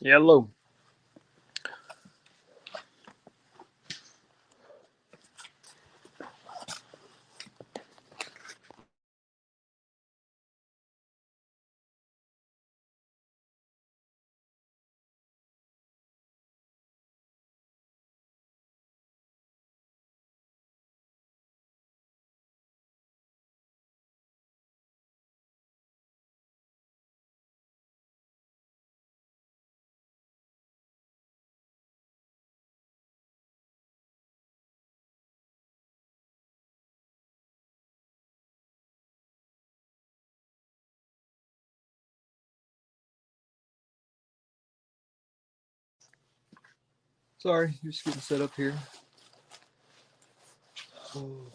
Yellow. Sorry, just getting set up here. Oh,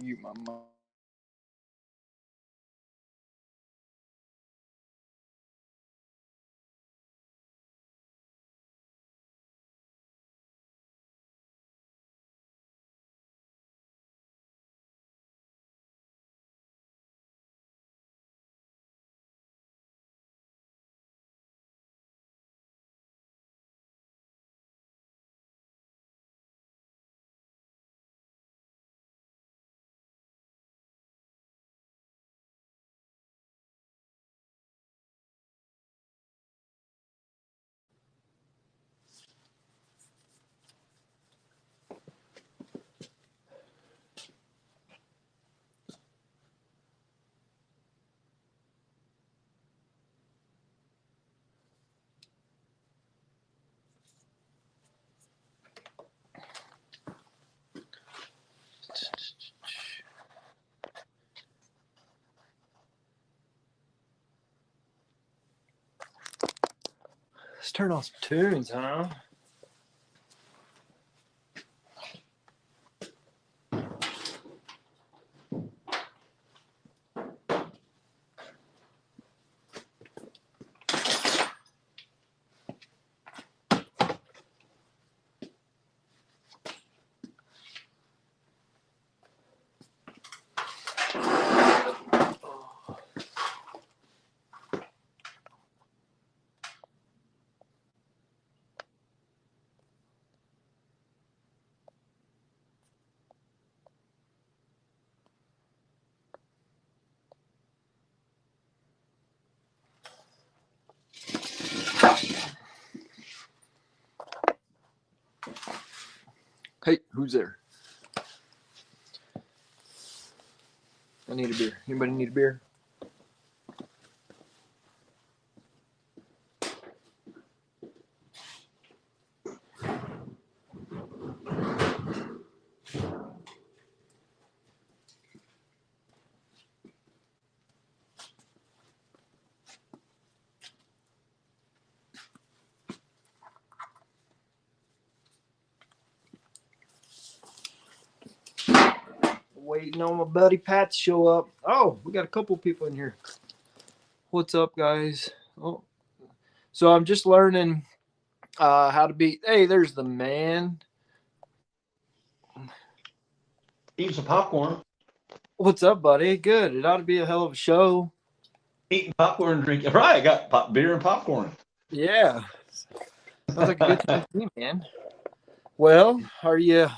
mute my mic. Let's turn on some tunes, huh? Hey, who's there? I need a beer. Anybody need a beer? Waiting on my buddy Pat to show up. Oh, we got a couple people in here. What's up, guys? Oh, so I'm just learning how to be. Hey, there's the man. Eating some popcorn. What's up, buddy? Good. It ought to be a hell of a show. Eating popcorn, drinking. Right, I got beer and popcorn. Yeah, sounds like a good time to me, man. Well, are you?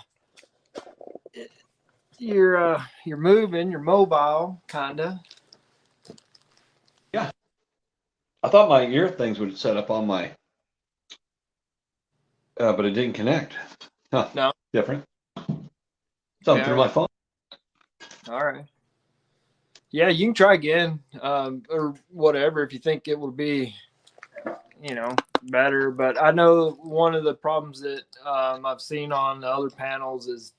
You're moving. You're mobile, kinda. Yeah. I thought my ear things would set up on my, but it didn't connect. Huh. No. Different. Something through my phone. All right. Yeah, you can try again, or whatever if you think it will be, better. But I know one of the problems that I've seen on the other panels is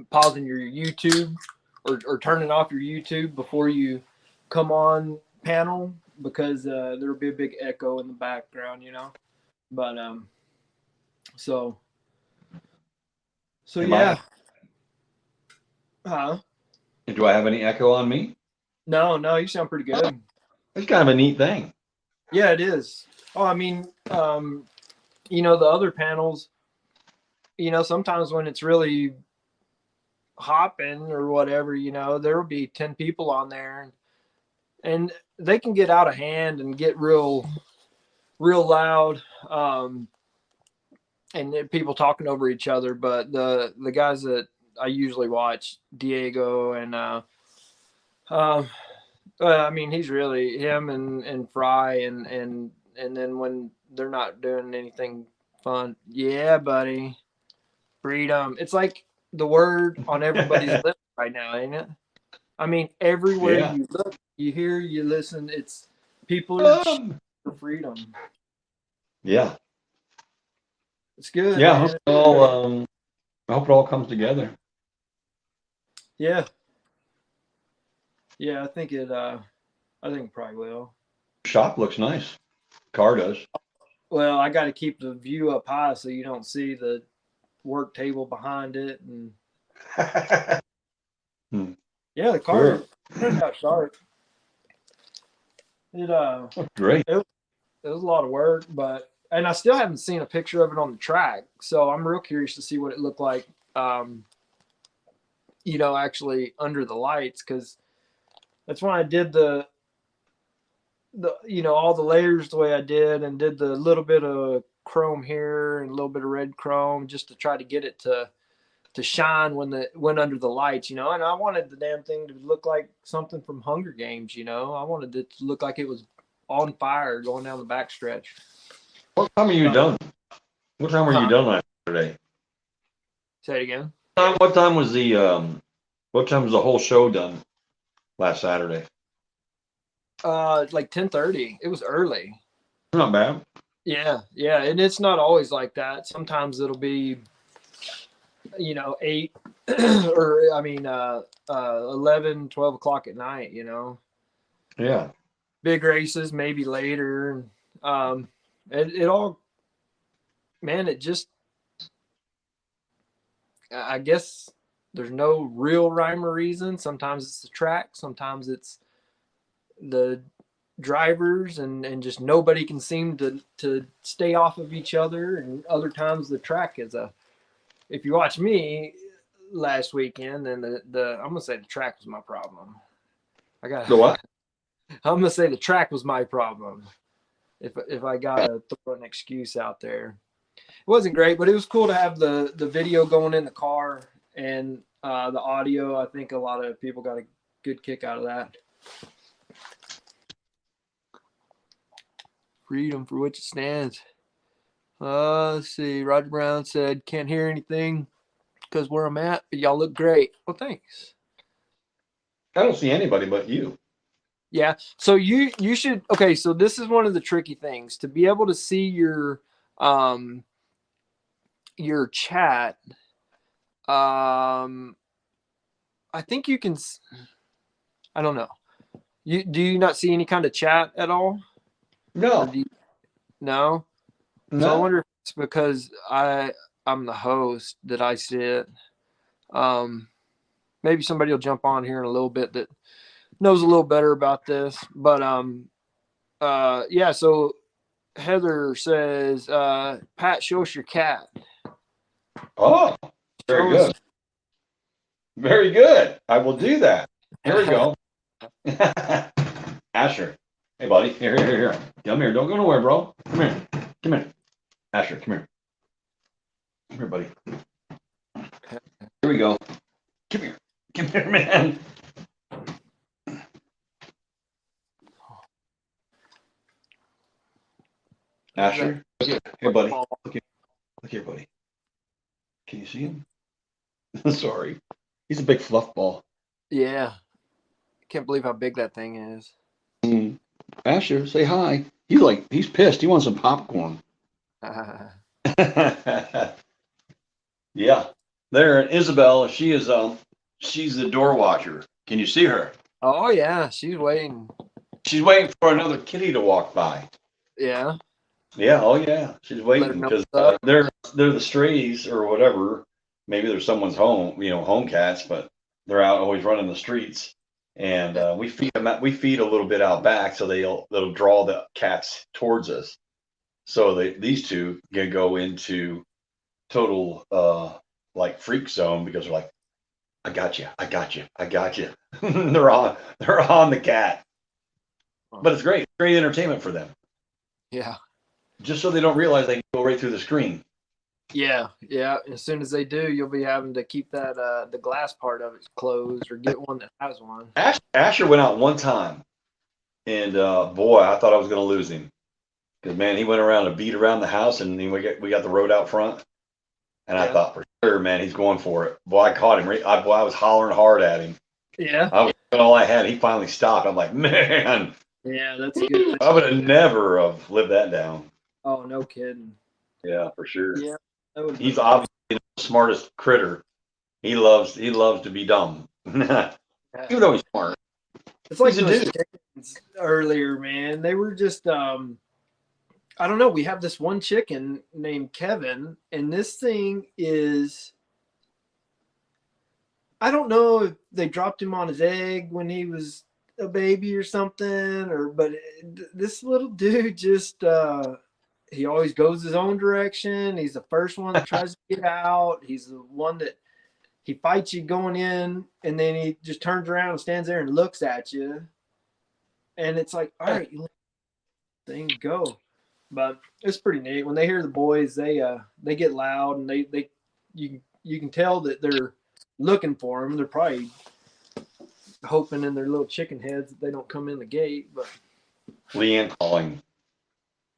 pausing your YouTube or turning off your YouTube before you come on panel because there would be a big echo in the background, But so Am yeah. I, Huh? do I have any echo on me? No, you sound pretty good. It's kind of a neat thing. Yeah, it is. Oh, I mean, the other panels, sometimes when it's really hopping or whatever, there will be 10 people on there, and they can get out of hand and get real loud, and people talking over each other. But the guys that I usually watch, Diego and I mean, he's really him and Fry and then when they're not doing anything fun, yeah, buddy, freedom. It's like the word on everybody's lips right now, ain't it? I mean, everywhere Yeah. you look, you hear, you listen, it's people are for freedom. Yeah. It's good, Yeah. man. I hope it all comes together. Yeah. Yeah, I think it probably will. Shop looks nice. Car does. Well, I got to keep the view up high so you don't see the work table behind it, and yeah, the car turned out sharp. It Great. it was a lot of work, and I still haven't seen a picture of it on the track, so I'm real curious to see what it looked like, actually under the lights, because that's when I did the all the layers the way I did, and did the little bit of chrome here and a little bit of red chrome just to try to get it to shine when it went under the lights, and I wanted the damn thing to look like something from Hunger Games, I wanted it to look like it was on fire going down the backstretch. What time are you done? What time were you done last Saturday? Say it again. What time was the whole show done last Saturday? Like 10:30. It was early. Not bad. Yeah, and it's not always like that. Sometimes it'll be 8 or 11, 12 o'clock at night, Yeah. Big races maybe later. It all, man, it just, I guess there's no real rhyme or reason. Sometimes it's the track, sometimes it's the drivers, and just nobody can seem to stay off of each other, and other times the track is if you watch me last weekend, then I'm gonna say the track was my problem. The what? I'm gonna say the track was my problem. If I gotta throw an excuse out there, it wasn't great, but it was cool to have the video going in the car, and the audio. I think a lot of people got a good kick out of that. Freedom for which it stands. Let's see. Roger Brown said, "Can't hear anything because where I'm at, but y'all look great." Well, thanks. I don't see anybody but you. Yeah. So you should. Okay. So this is one of the tricky things to be able to see your chat. I think you can. I don't know. Do you not see any kind of chat at all? No. No. So I wonder if it's because I'm the host that I see it. Maybe somebody will jump on here in a little bit that knows a little better about this. But yeah. So Heather says, Pat, show us your cat. Oh, very good. Very good. I will do that. Here we go. Asher. Hey, buddy. Here. Come here. Don't go nowhere, bro. Come here. Asher, come here. Come here, buddy. Here we go. Come here, man. Asher. Here, buddy. Look here, buddy. Can you see him? Sorry. He's a big fluff ball. Yeah. Can't believe how big that thing is. Asher, say hi. He's pissed. He wants some popcorn. Yeah. There, Isabel, she's the door watcher. Can you see her? Oh yeah, she's waiting. She's waiting for another kitty to walk by. Yeah. Yeah, oh yeah, she's Let her waiting know because what's up. they're the strays or whatever. Maybe there's someone's home, home cats, but they're out always running the streets. And we feed them. We feed a little bit out back, so they'll draw the cats towards us. So these two can go into total like freak zone because they're like, I got you, I got you, I got you. they're on the cat, but it's great entertainment for them. Yeah. Just so they don't realize they can go right through the screen. Yeah, yeah. As soon as they do, you'll be having to keep that the glass part of it closed or get one that has one. Asher went out one time, and boy, I thought I was going to lose him because man, he went around and beat around the house, and then we got the road out front, and I thought for sure, man, he's going for it. Boy, I caught him. I was hollering hard at him. Yeah. I was doing all I had. He finally stopped. I'm like, man. Yeah, that's a good thing. I would have never have lived that down. Oh, no kidding. Yeah, for sure. Yeah. He's obviously the smartest critter. He loves to be dumb. Even though he's smart. It's like those chickens earlier, man. They were just I don't know. We have this one chicken named Kevin, and this thing is, I don't know if they dropped him on his egg when he was a baby or something, but this little dude just he always goes his own direction. He's the first one that tries to get out. He's the one that he fights you going in, and then he just turns around and stands there and looks at you. And it's like, all right, you let the thing go. But it's pretty neat. When they hear the boys, they get loud, and you can tell that they're looking for them. They're probably hoping in their little chicken heads that they don't come in the gate. But Leanne calling.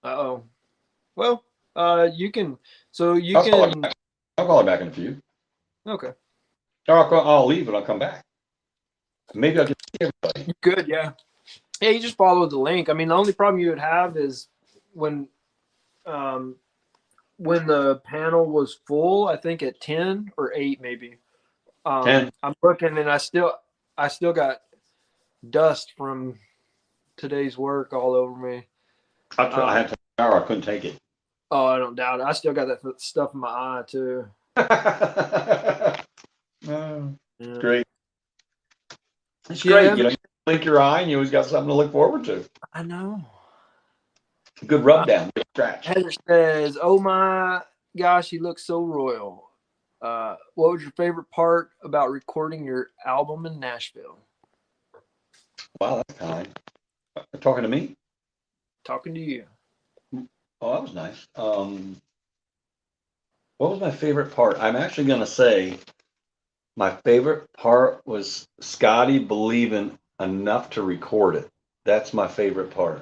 Uh-oh. Well, you can. So you I'll can. I'll call her back in a few. Okay. Or I'll leave and I'll come back. Maybe I'll get to see everybody. You could, yeah. Yeah, you just follow the link. I mean, the only problem you would have is when the panel was full. I think at 10 or 8 maybe. 10. I'm looking, and I still got dust from today's work all over me. I had to shower. I couldn't take it. Oh, I don't doubt it. I still got that stuff in my eye too. Yeah. Great. It's great. You blink your eye and you always got something to look forward to. I know. Good rub down, good scratch. Heather says, "Oh my gosh, you look so royal. What was your favorite part about recording your album in Nashville?" Wow, that's kind. Talking to me? Talking to you. Oh, that was nice. What was my favorite part? I'm actually going to say my favorite part was Scotty believing enough to record it. That's my favorite part.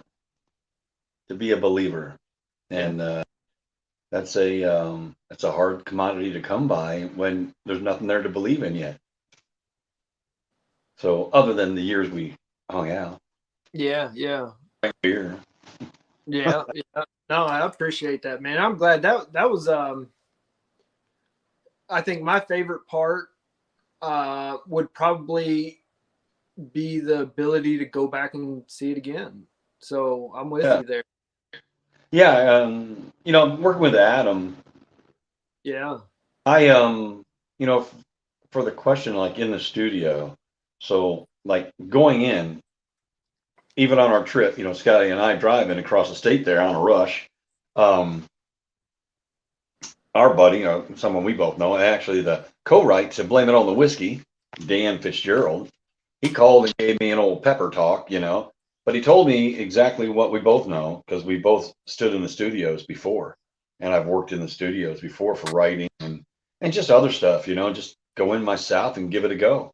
To be a believer. And that's a hard commodity to come by when there's nothing there to believe in yet. So other than the years we hung out. Yeah. Drank beer. Yeah. No, I appreciate that, man. I'm glad that was I think my favorite part would probably be the ability to go back and see it again. So I'm with you there. Yeah, working with Adam. Yeah. I for the question, like in the studio, so like going in, even on our trip, Scotty and I driving across the state there on a rush. Our buddy, someone we both know, actually the co-write, to blame it on the whiskey, Dan Fitzgerald. He called and gave me an old pepper talk, but he told me exactly what we both know because we both stood in the studios before, and I've worked in the studios before for writing and just other stuff, just go in myself and give it a go.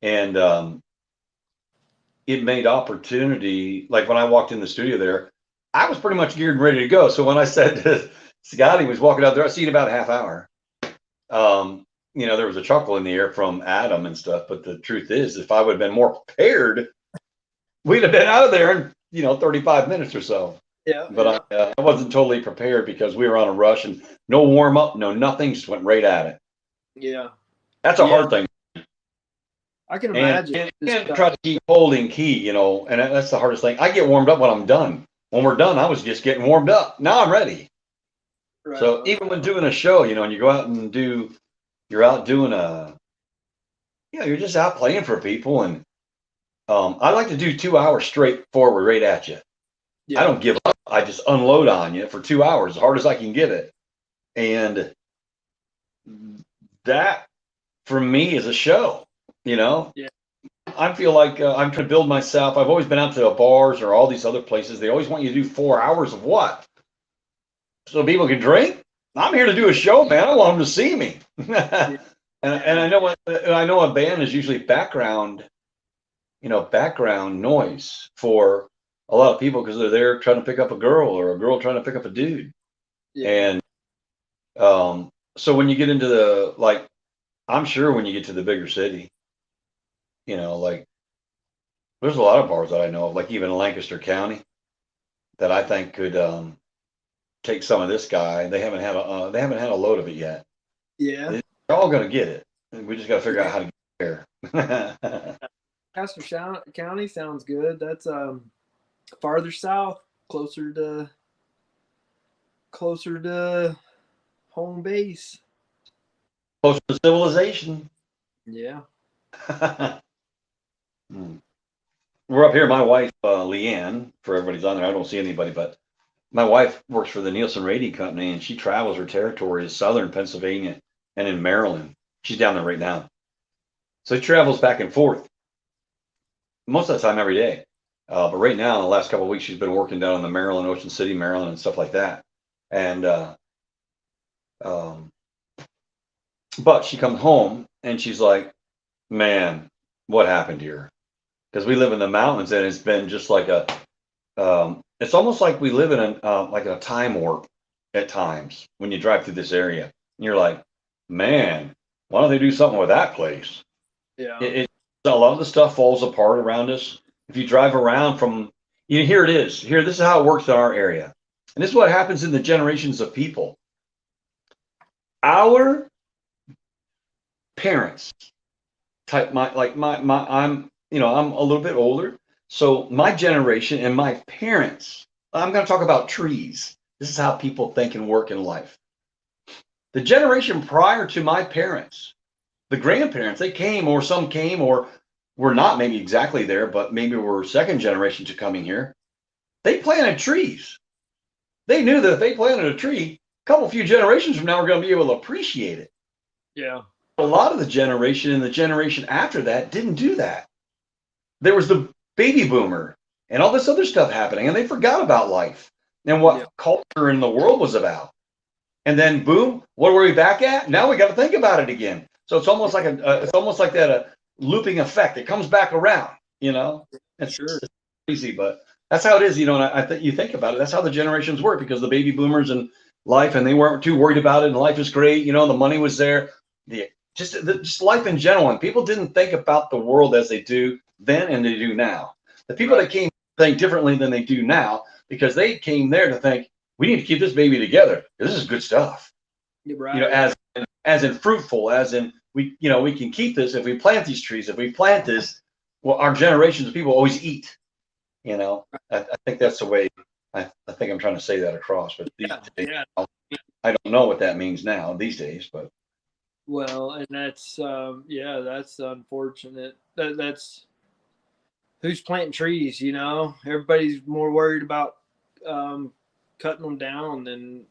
And it made opportunity. Like when I walked in the studio there, I was pretty much geared and ready to go. So when I said to Scotty was walking out there, I seen about a half hour. There was a chuckle in the air from Adam and stuff, but the truth is, if I would have been more prepared, we'd have been out of there in 35 minutes or so. Yeah. But I wasn't totally prepared because we were on a rush and no warm up, no nothing, just went right at it. Yeah. That's a hard thing. I can And imagine. try to keep holding key, you know, and that's the hardest thing. I get warmed up when I'm done. When we're done, I was just getting warmed up. Now I'm ready. Right So on. even when doing a show, you know, and you go out and you're out doing you're just out playing for people. And I like to do 2 hours straight forward right at you. I Yeah. don't give up. I just unload on you for 2 hours as hard as I can get it. And that for me is a show, you know. Yeah. I feel like I'm trying to build myself. I've always been out to bars or all these other places. They always want you to do 4 hours of what? So people can drink? I'm here to do a show, man. I want them to see me. Yeah. And I know a band is usually background, you know, background noise for a lot of people because they're there trying to pick up a girl or a girl trying to pick up a dude. Yeah. And so when you get into the like, I'm sure when you get to the bigger city, you know, like there's a lot of bars that I know of, like even in Lancaster County, that I think could take some of this guy. They haven't had a load of it yet. Yeah. They're all gonna get it. We just got to figure out Yeah. how to get there. County sounds good. That's farther south, closer to home base. Closer to civilization. Yeah. Hmm. We're up here. My wife, Leanne, for everybody's on there. I don't see anybody, but my wife works for the Nielsen Rating Company, and she travels her territory is southern Pennsylvania and in Maryland. She's down there right now, so she travels back and forth most of the time every day. But right now, in the last couple of weeks, she's been working down in the Maryland, Ocean City, Maryland, and stuff like that. And um, but she comes home and she's like, "Man, what happened here?" Because we live in the mountains, and it's been just like it's almost like we live in a time warp at times when you drive through this area. And you're like, man, why don't they do something with that place? Yeah. It a lot of the stuff falls apart around us. If you drive around from, you know, here it is. Here, this is how it works in our area, and this is what happens in the generations of people. Our parents, type my like my I'm you know I'm a little bit older, so my generation and my parents. I'm going to talk about trees. This is how people think and work in life. The generation prior to my parents, the grandparents, they came or some came or were not maybe exactly there, but maybe were second generation to coming here. They planted trees. They knew that if they planted a tree, a couple few generations from now, we're going to be able to appreciate it. Yeah. A lot of the generation and the generation after that didn't do that. There was the baby boomer and all this other stuff happening, and they forgot about life and Yeah. what culture in the world was about. And then boom, what are we back at? Now we got to think about it again. So it's almost like it's almost like that looping effect. It comes back around, you know. Sure. It's crazy, but that's how it is, you know. And you think about it. That's how the generations work because the baby boomers and life, and they weren't too worried about it, and life was great. You know, the money was there. The just life in general, and people didn't think about the world as they do then and they do now. The people that came think differently than they do now because they came there to think we need to keep this baby together. This is good stuff. You're right. You know, as in fruitful, as in we, you know, we can keep this if we plant these trees. If we plant this, well, our generations of people always eat. You know, I think that's the way. I think I'm trying to say that across, but these days, Yeah. I don't know what that means now these days. But Well, and that's yeah, that's unfortunate. That's who's planting trees. You know, everybody's more worried about um, cutting them down than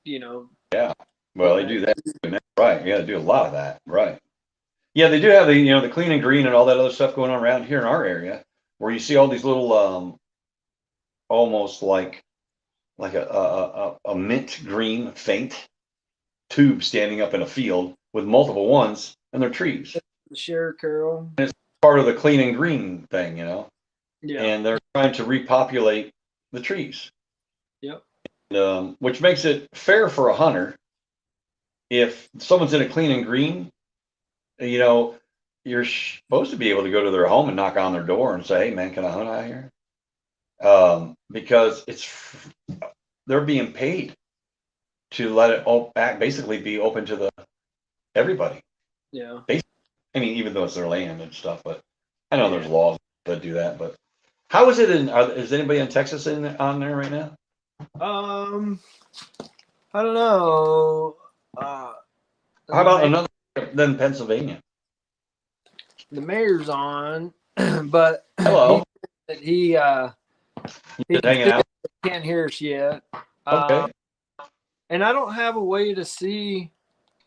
yeah, well, putting they that. do that, right? Yeah, they do a lot of that, right? Yeah, they do have the, you know, the clean and green and all that other stuff going on around here in our area, where you see all these little almost like a mint green faint tube standing up in a field with multiple ones, and they're trees. The share Carol. Part of the clean and green thing, you know, Yeah. and they're trying to repopulate the trees, Yep. which makes it fair for a hunter. If someone's in a clean and green, you know, you're supposed to be able to go to their home and knock on their door and say, "Hey, man, can I hunt out here?" Because they're being paid to let it basically be open to the everybody. Yeah. I mean, even though it's their land and stuff, but I know there's Yeah. laws that do that. But how is it is anybody in Texas on there right now? Um, I don't know. How The about mayor, another than Pennsylvania? the mayor's on, but Hello, he you he just can hanging see out? us, but can't hear us yet. Okay. And I don't have a way to see.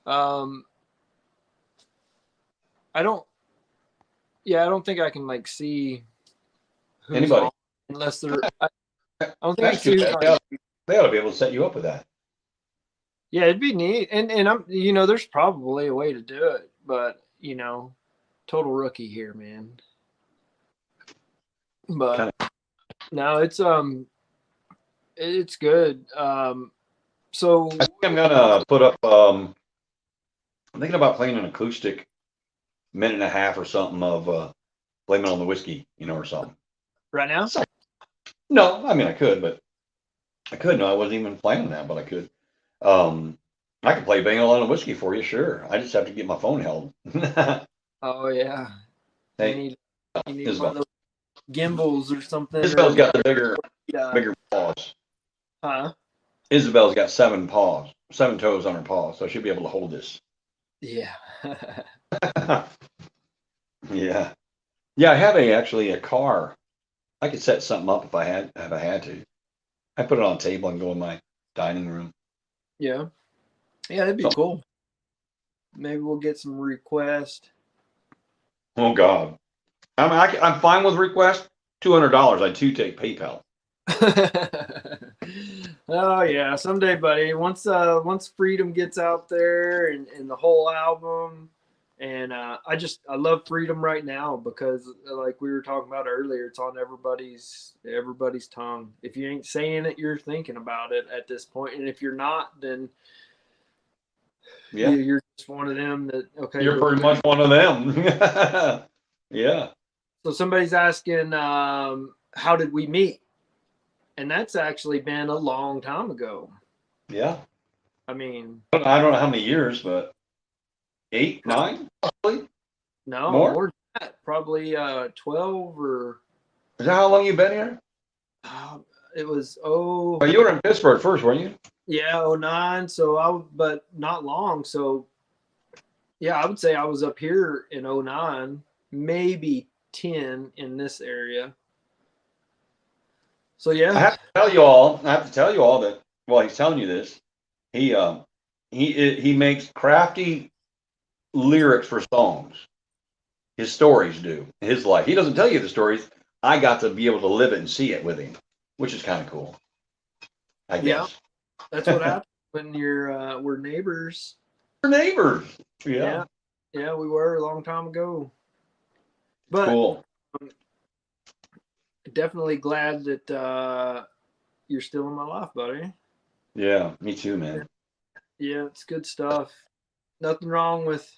Um, I don't. Yeah, I don't think I can like see who's Anybody? on unless they're. I don't think I can That's too see who's bad. on. They ought to be able to set you up with that. Yeah, it'd be neat, and I'm there's probably a way to do it, but total rookie here, man. But Kind of. no, it's good. So I think I'm gonna put up. I'm thinking about playing an acoustic minute and a half or something of "Blame It on the Whiskey," or something. right now, So, no, I mean I could, but I couldn't. I wasn't even planning that, but I could. Um, I could play "Bang It on the Whiskey" for you, sure. I just have to get my phone held. oh yeah, you Hey, need one Isabel. of those gimbals or something, or Isabel's got the bigger, uh, bigger paws. huh? Isabel's got 7 paws, 7 toes on her paws, so she'll be able to hold this. Yeah. Yeah. Yeah, I have actually a car. I could set something up if I had to. I put it on a table and go in my dining room. Yeah, yeah, that'd be So, cool. Maybe we'll get some requests. oh God, I'm fine with request. $200. I too take PayPal. Oh yeah, someday, buddy. Once Freedom gets out there and the whole album, and I love Freedom right now because like we were talking about earlier, it's on everybody's tongue. If you ain't saying it, you're thinking about it at this point, and if you're not, then Yeah, you're just one of them that okay. you're But pretty much one of them. Yeah. so somebody's asking, how did we meet? And that's actually been a long time ago. Yeah. I mean, I don't know how many years, but 8, 9, probably no, more. more than that. Probably 12 or Is that how long you've been here? uh, it was Oh, you were in Pittsburgh first, weren't you? yeah, 09. So but not long. So yeah, I would say I was up here in 09, maybe 10 in this area. So I yeah, have to tell you all. I have to tell you all that while he's telling you this, he he makes crafty lyrics for songs. His stories do. His life. He doesn't tell you the stories. I got to be able to live it and see it with him, which is kind of cool, I yeah, guess. that's what happened when we're neighbors. We're neighbors. Yeah. Yeah, yeah, we were a long time ago. But Cool. definitely glad that you're still in my life, buddy. Yeah, me too, man. Yeah, it's good stuff. Nothing wrong with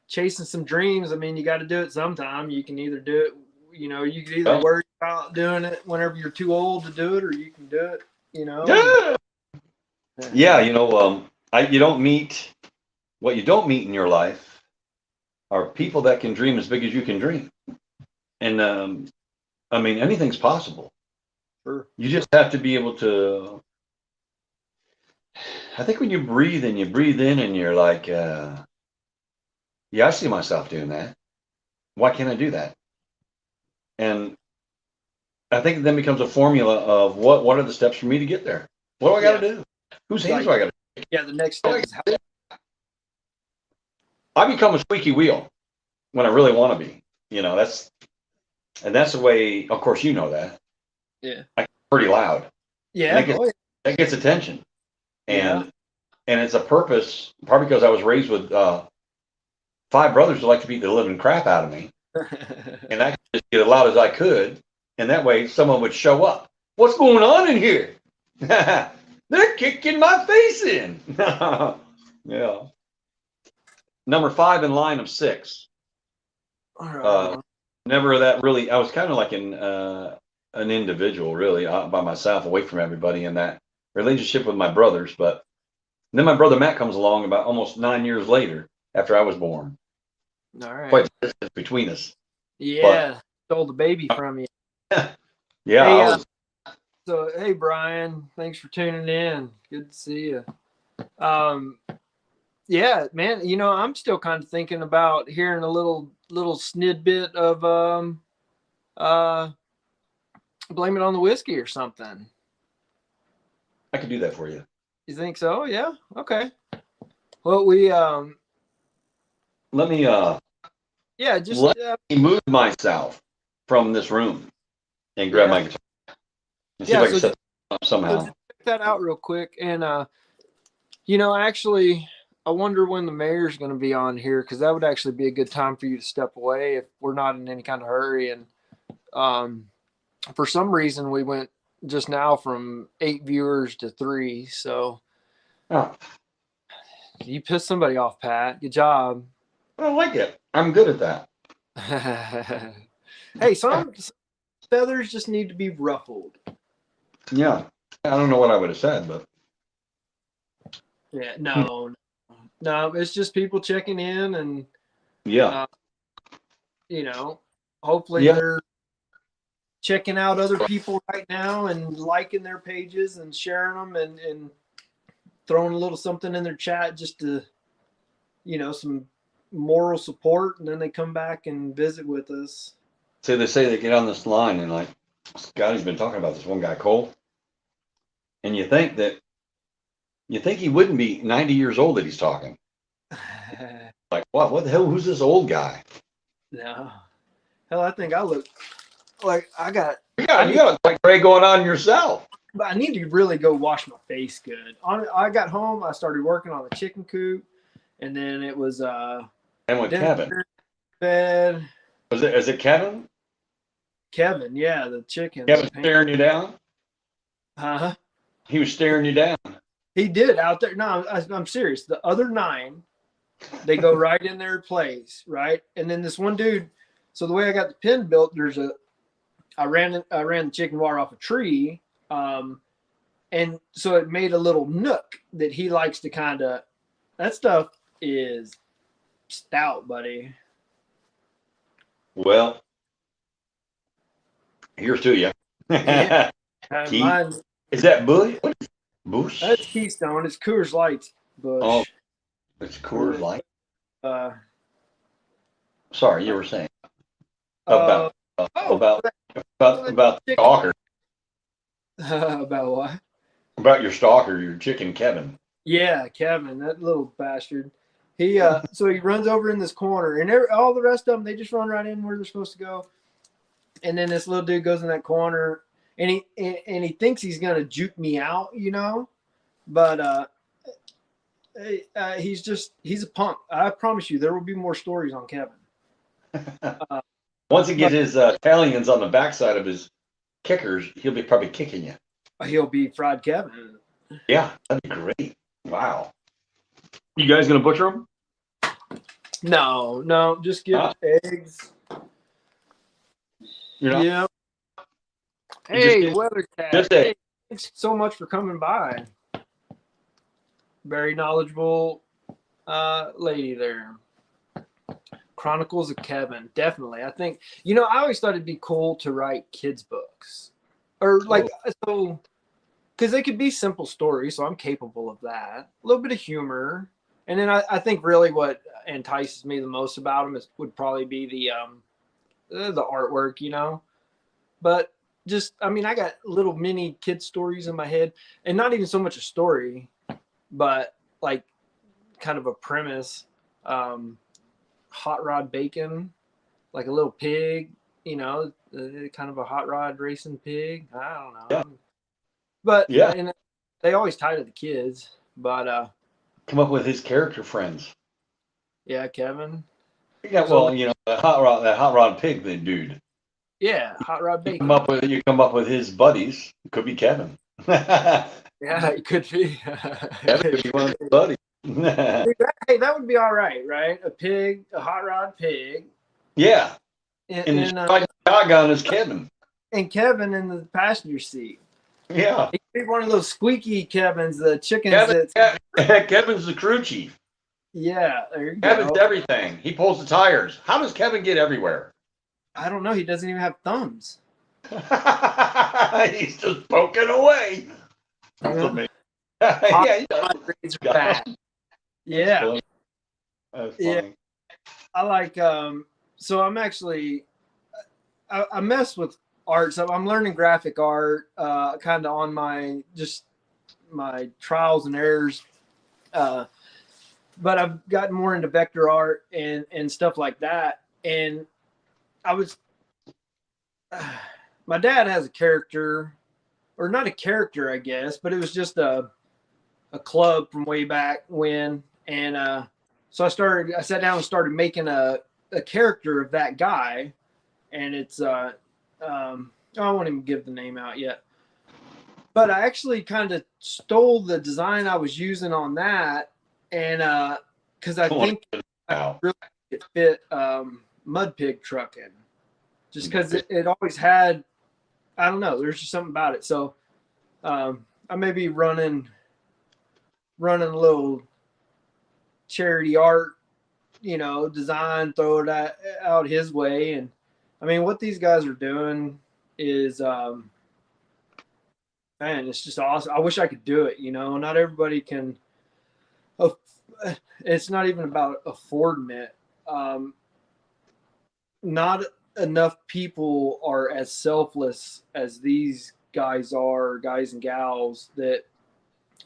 chasing some dreams. I mean, you got to do it sometime. You can either do it, you can either Well, worry about doing it whenever you're too old to do it, or you can do it, yeah. Yeah, you don't meet what you don't meet in your life are people that can dream as big as you can dream. And I mean, anything's possible. Sure. You just have to be able to. I think when you breathe and you breathe in and you're like, yeah, I see myself doing that. Why can't I do that? And I think it then becomes a formula of what are the steps for me to get there? What do I got to do? Whose hands do I got to? Yeah, the next step is how. I become a squeaky wheel when I really want to be. That's the way. Of course, you know that. Yeah. I'm pretty loud. Yeah. That gets attention. Yeah. And it's a purpose, probably because I was raised with 5 brothers who like to beat the living crap out of me, and I could just get as loud as I could, and that way someone would show up. What's going on in here? They're kicking my face in. Yeah. Number 5 in line of 6. All right. Never that really. I was kind of like an individual, really, by myself, away from everybody in that relationship with my brothers, but. And then my brother Matt comes along about almost 9 years later after I was born. All right. Quite the distance between us. Yeah. Stole the baby from you. Yeah, Hey, I was. so hey Brian, thanks for tuning in. Good to see you. Yeah, man. I'm still kind of thinking about hearing a little snidbit of uh, blame it on the whiskey or something. I could do that for you. You think so? Yeah. Okay. Well, we Let me yeah, just let me move myself from this room and grab yeah, my guitar and see if yeah. I can So set just, that up somehow. check that out real quick. And actually, I wonder when the mayor's going to be on here, because that would actually be a good time for you to step away if we're not in any kind of hurry. And um, for some reason, we went just now from 8 viewers to 3. So Oh, you pissed somebody off, Pat. Good job. I like it. I'm good at that. Hey, some feathers just need to be ruffled. Yeah. I don't know what I would have said, but Yeah, no, it's just people checking in, and yeah. hopefully Yeah. they're checking out other people right now and liking their pages and sharing them and throwing a little something in their chat just to, some moral support, and then they come back and visit with us. So they say they get on this line and like Scotty's been talking about this one guy, Cole. And you think he wouldn't be 90 years old that he's talking. Like, what the hell? Who's this old guy? No. Hell, I think I look like I got. You got like Ray going on yourself. But I need to really go wash my face good. I got home, I started working on the chicken coop, and then it was And with Kevin. Bed. Is it Kevin? Kevin, yeah, the chicken. Kevin staring you down? Huh? He was staring you down. He did out there. No, I'm serious. The other 9, they go right in their place, right? And then this one dude. So the way I got the pen built, I ran the chicken wire off a tree, and so it made a little nook that he likes to kind of. That stuff is stout, buddy. Well, here's to you. Yeah. Mine, is that Bush? What is Bush? that's Keystone. It's Coors Light, Bush. Oh, it's Coors Light. Uh, Sorry, you were saying about the stalker. About what? About your stalker, your chicken Kevin. Yeah, Kevin, that little bastard. He so he runs over in this corner, and all the rest of them, they just run right in where they're supposed to go. And then this little dude goes in that corner, and he thinks he's gonna juke me out, but he's a punk. I promise you, there will be more stories on Kevin. Once he gets his Italians on the backside of his kickers, he'll be probably kicking you. He'll be fried Kevin. Yeah, that'd be great. Wow. You guys gonna butcher them? No, just give eggs. Yeah. Hey, Weather Cat. Hey, thanks so much for coming by. Very knowledgeable lady there. Chronicles of Kevin, definitely. I think I always thought it'd be cool to write kids' books, or so, because they could be simple stories. So I'm capable of that. A little bit of humor, and then I think really what entices me the most about them would probably be the artwork, But just, I got little mini kid stories in my head, and not even so much a story, but like kind of a premise. Hot rod bacon, like a little pig, kind of a hot rod racing pig. I don't know. Yeah. But yeah, and they always tie to the kids. But come up with his character friends. Yeah, Kevin. Yeah, well, that hot rod pig dude. Yeah, hot rod bacon. You come up with his buddies. It could be Kevin. Yeah, it could be. That could be one of his buddies. Hey, that would be all right? A hot rod pig. Yeah. And the shotgun is Kevin. And Kevin in the passenger seat. Yeah. He could be one of those squeaky Kevins, the chickens. Kevin's the crew chief. Yeah, there you Kevin's go. everything. He pulls the tires. How does Kevin get everywhere? I don't know. He doesn't even have thumbs. He's just poking away. That's Yeah. amazing. Hot, Yeah, he hot does. razor Got back. him. That's Yeah. funny. That's Yeah. funny. I like so I'm actually I mess with art, so I'm learning graphic art kind of on my just my trials and errors. Uh but I've gotten more into vector art and stuff like that. And I was my dad has a character, or not a character, I guess, but it was just a club from way back when. And so I sat down and started making a character of that guy. And it's, I won't even give the name out yet. But I actually kind of stole the design I was using on that. And because I think I really it fit Mud Pig trucking, just because it always had, I don't know, there's just something about it. So I may be running a little charity art, design, throw it out his way. And I mean, what these guys are doing is, man, it's just awesome. I wish I could do it. Not everybody can. It's not even about affording it. Not enough people are as selfless as these guys are, guys and gals that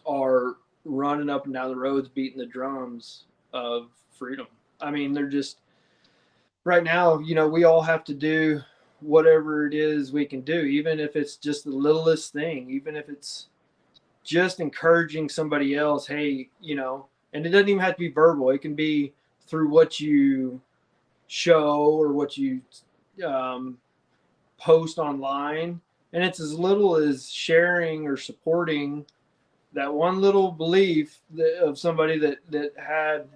are running up and down the roads beating the drums of freedom. I mean, they're just right now, we all have to do whatever it is we can do, even if it's just the littlest thing, even if it's just encouraging somebody else, hey, and it doesn't even have to be verbal. It can be through what you show or what you um, post online. And it's as little as sharing or supporting that one little belief of somebody that had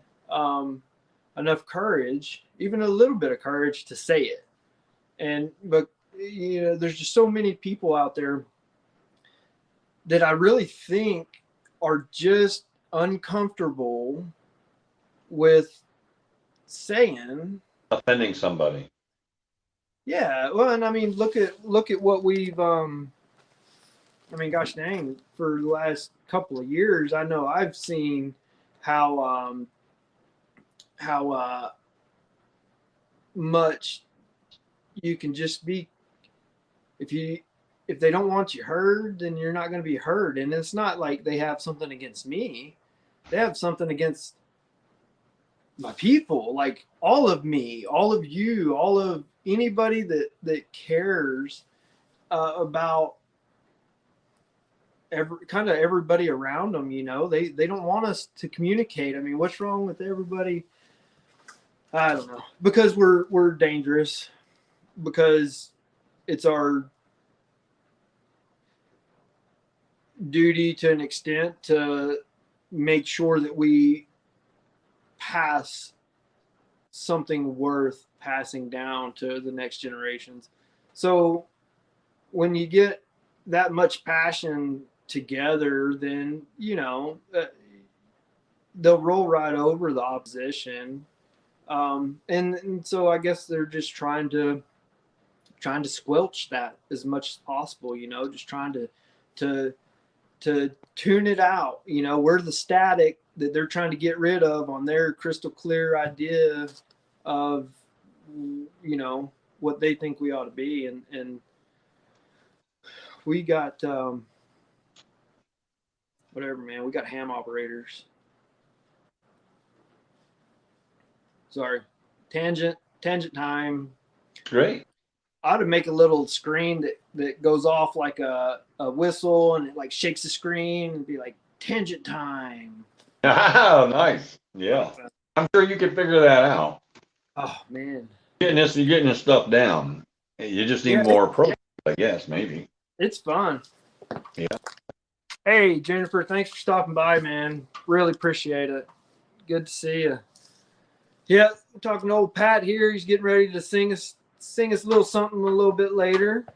enough courage, even a little bit of courage, to say it. But there's just so many people out there that I really think are just uncomfortable with saying, Offending somebody. yeah. Well, and I mean, look at what we've I mean, gosh dang, for the last couple of years, I know I've seen how much you can just be, if you if they don't want you heard, then you're not going to be heard. And it's not like they have something against me; they have something against my people, like all of me, all of you, all of anybody that cares about everybody around them. They don't want us to communicate. I mean, what's wrong with everybody? I don't know, because we're dangerous, because it's our duty to an extent to make sure that we pass something worth passing down to the next generations. So when you get that much passion together, then they'll roll right over the opposition. And so I guess they're just trying to squelch that as much as possible. Just trying to to tune it out. We're the static that they're trying to get rid of on their crystal clear idea of what they think we ought to be. And we got whatever, man. We got ham operators. Sorry, tangent time. Great. I ought to make a little screen that goes off like a whistle, and it like shakes the screen and be like tangent time. Oh, nice. Yeah. I'm sure you could figure that out. Oh man. You're getting this stuff down. You just need Yeah, more programs, I guess, maybe. it's fun. Yeah. Hey Jennifer, thanks for stopping by, man. Really appreciate it. Good to see you. Yeah, talking to old Pat here. He's getting ready to sing us a little something a little bit later.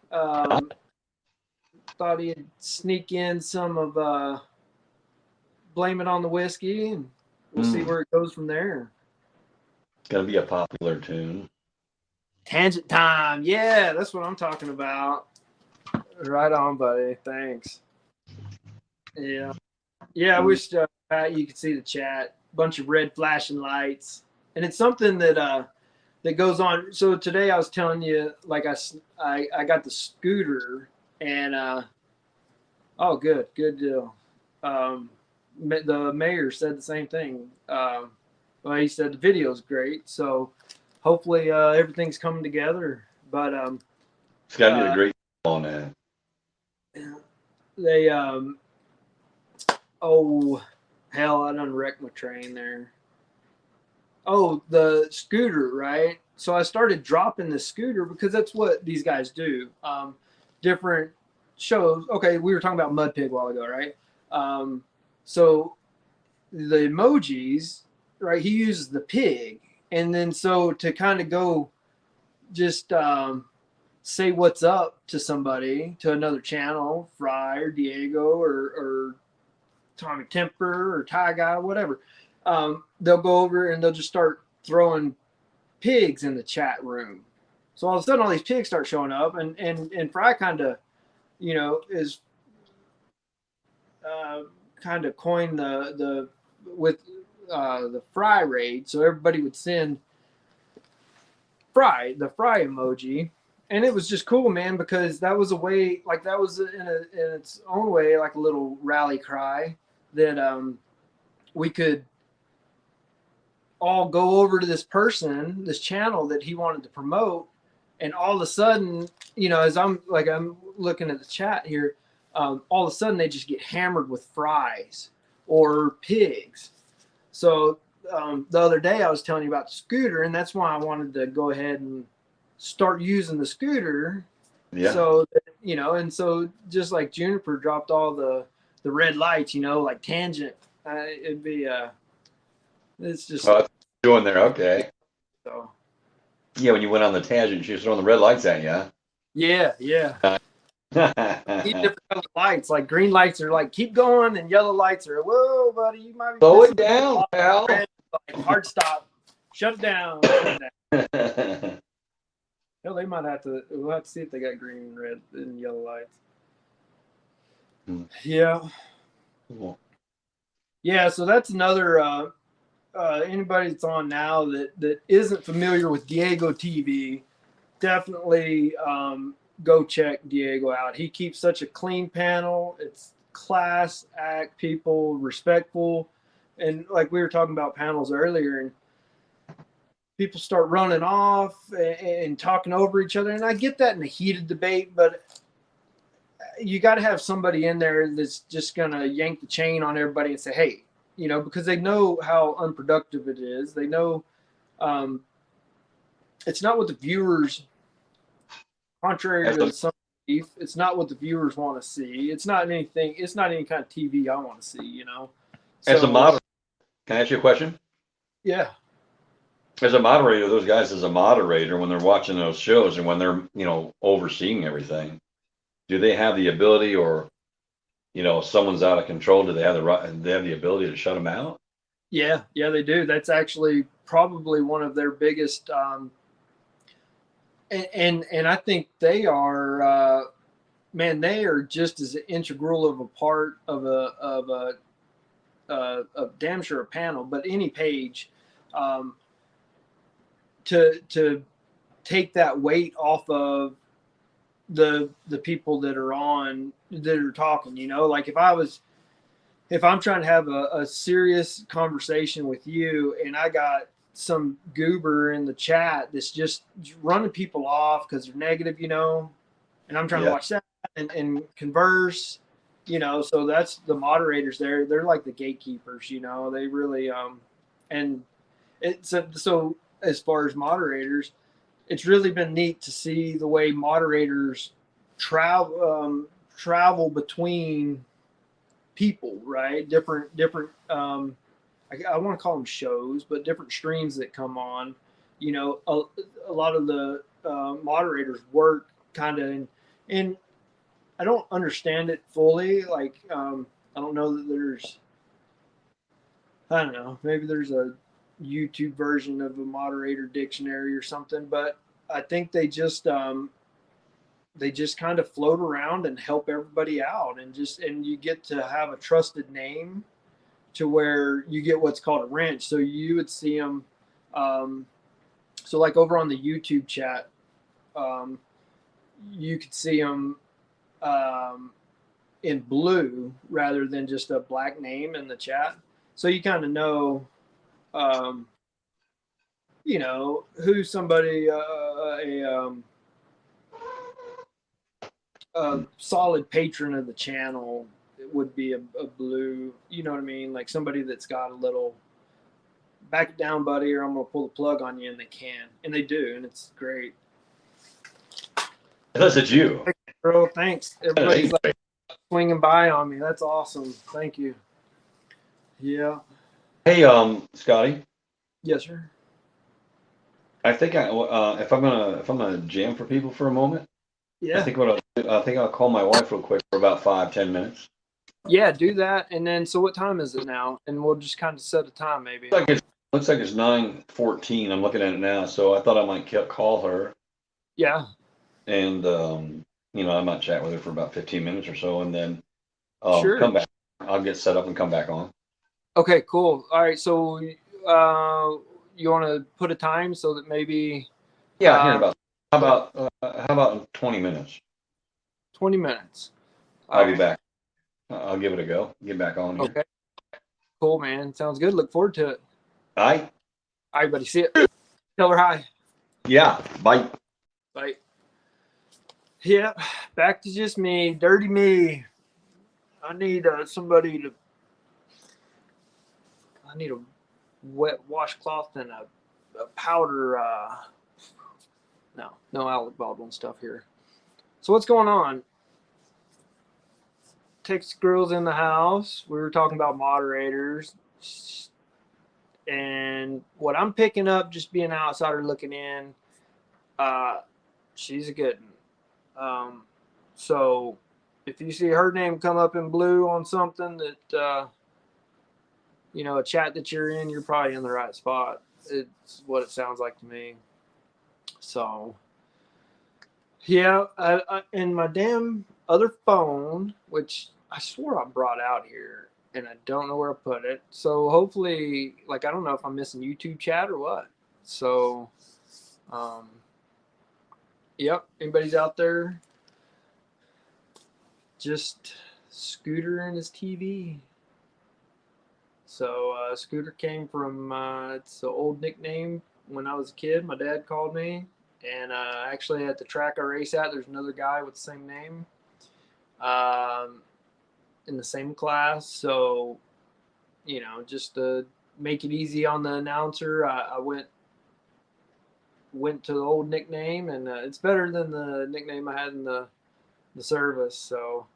Thought he'd sneak in some of Blame It on the Whiskey. And we'll see where it goes from there. It's gonna be a popular tune. Tangent time, yeah, that's what I'm talking about. Right on, buddy. Thanks. Yeah, yeah. I wish Pat, you could see the chat. Bunch of red flashing lights, and it's something that goes on. So today I was telling you, like I got the scooter, and oh, good deal. The mayor said the same thing. Well, he said the video's great, so hopefully everything's coming together. But It's got to be a great on that. they oh hell, I done wrecked my train there. Oh, the scooter, right? So I started dropping the scooter because that's what these guys do. Different shows. Okay, we were talking about Mud Pig a while ago, right? So the emojis, right? He uses the pig, and then so to kind of go, just say what's up to somebody, to another channel, Fry or Diego or Tommy Temper or Ty Guy, whatever. They'll go over and they'll just start throwing pigs in the chat room. So all of a sudden, all these pigs start showing up, and Fry kind of, is kind of coined the with the Fry raid. So everybody would send the Fry emoji, and it was just cool, man, because that was a way, like that was in its own way, like a little rally cry that we could all go over to this person, this channel that he wanted to promote, and all of a sudden, as I'm looking at the chat here, all of a sudden they just get hammered with fries or pigs. So the other day I was telling you about the scooter, and that's why I wanted to go ahead and start using the scooter. Yeah. So and so just like Juniper dropped all the red lights, like tangent, it'd be it's just doing there. Okay. so. Yeah, when you went on the tangent, she was throwing the red lights at you. Yeah. Different color lights, like green lights are like keep going, and yellow lights are whoa, buddy, you might be slow it down, pal. Red, like, hard stop, shut it down. Hell, they might have to. We'll have to see if they got green, red, and yellow lights. Yeah. Cool. Yeah. So that's another. Anybody that's on now that isn't familiar with Diego TV, definitely go check Diego out. He keeps such a clean panel. It's class act, people, respectful, and like we were talking about panels earlier, and people start running off and talking over each other. And I get that in a heated debate, but you got to have somebody in there that's just going to yank the chain on everybody and say, hey, because they know how unproductive it is. They know it's not what the viewers, contrary to some belief, it's not what the viewers want to see. It's not anything. It's not any kind of TV I want to see, As a moderator, can I ask you a question? Yeah. As a moderator, those guys as a moderator, when they're watching those shows and when they're, overseeing everything, do they have the ability, or, someone's out of control, do they have the ability to shut them out? Yeah, they do. That's actually probably one of their biggest, and I think they are, man, they are just as integral of a part of a damn sure a panel, but any page, to take that weight off of the people that are on, that are talking, like if I'm trying to have a serious conversation with you and I got some goober in the chat that's just running people off because they're negative, and I'm trying to watch that and converse, so that's the moderators there. They're like the gatekeepers, they really, and it's so as far as moderators, it's really been neat to see the way moderators travel between people, right? Different I want to call them shows, but different streams that come on. A lot of the moderators work kind of in I don't understand it fully. Like I don't know that there's I don't know. Maybe there's a YouTube version of a moderator dictionary or something, but I think they just kind of float around and help everybody out, and you get to have a trusted name to where you get what's called a wrench. So you would see them. Um, so like over on the YouTube chat, um, you could see them um, in blue rather than just a black name in the chat. So you kind of know, um, who somebody a solid patron of the channel would be a blue. You know what I mean? Like somebody that's got a little back it down, buddy, or I'm gonna pull the plug on you, and they can, and they do, and it's great. Unless it's you. Bro, thanks. Everybody's like swinging by on me. That's awesome. Thank you. Yeah. Hey, Scotty. Yes, sir. I think if I'm gonna jam for people for a moment, Yeah. I think I'll call my wife real quick for about 5-10 minutes. Yeah, do that, and then so what time is it now? And we'll just kind of set a time, maybe. Looks like it's 9:14. I'm looking at it now, so I thought I might call her. Yeah. And I might chat with her for about 15 minutes or so, and then sure. come back. I'll get set up and come back on. Okay, cool. All right, so you want to put a time so that maybe? Yeah, here how about 20 minutes? 20 minutes. I'll be back. I'll give it a go. Get back on here. Okay. Cool, man. Sounds good. Look forward to it. All right. All right, buddy. See it. Tell her hi. Yeah. Bye. Bye. Yeah. Back to just me. Dirty me. I need somebody to. I need a wet washcloth and a powder. No Alec Baldwin stuff here. So what's going on? Texas girls in the house. We were talking about moderators, and what I'm picking up, just being an outsider looking in, she's a good one. So if you see her name come up in blue on something that a chat that you're in, you're probably in the right spot. It's what it sounds like to me. So yeah, and my damn other phone, which I swore I brought out here, and I don't know where to put it. So hopefully, I don't know if I'm missing YouTube chat or what. So, yep. Anybody's out there? Just Scooter and his TV. So Scooter came from it's an old nickname when I was a kid. My dad called me, and actually at the track I race at, there's another guy with the same name. In the same class, so just to make it easy on the announcer, I went to the old nickname, and it's better than the nickname I had in the service. So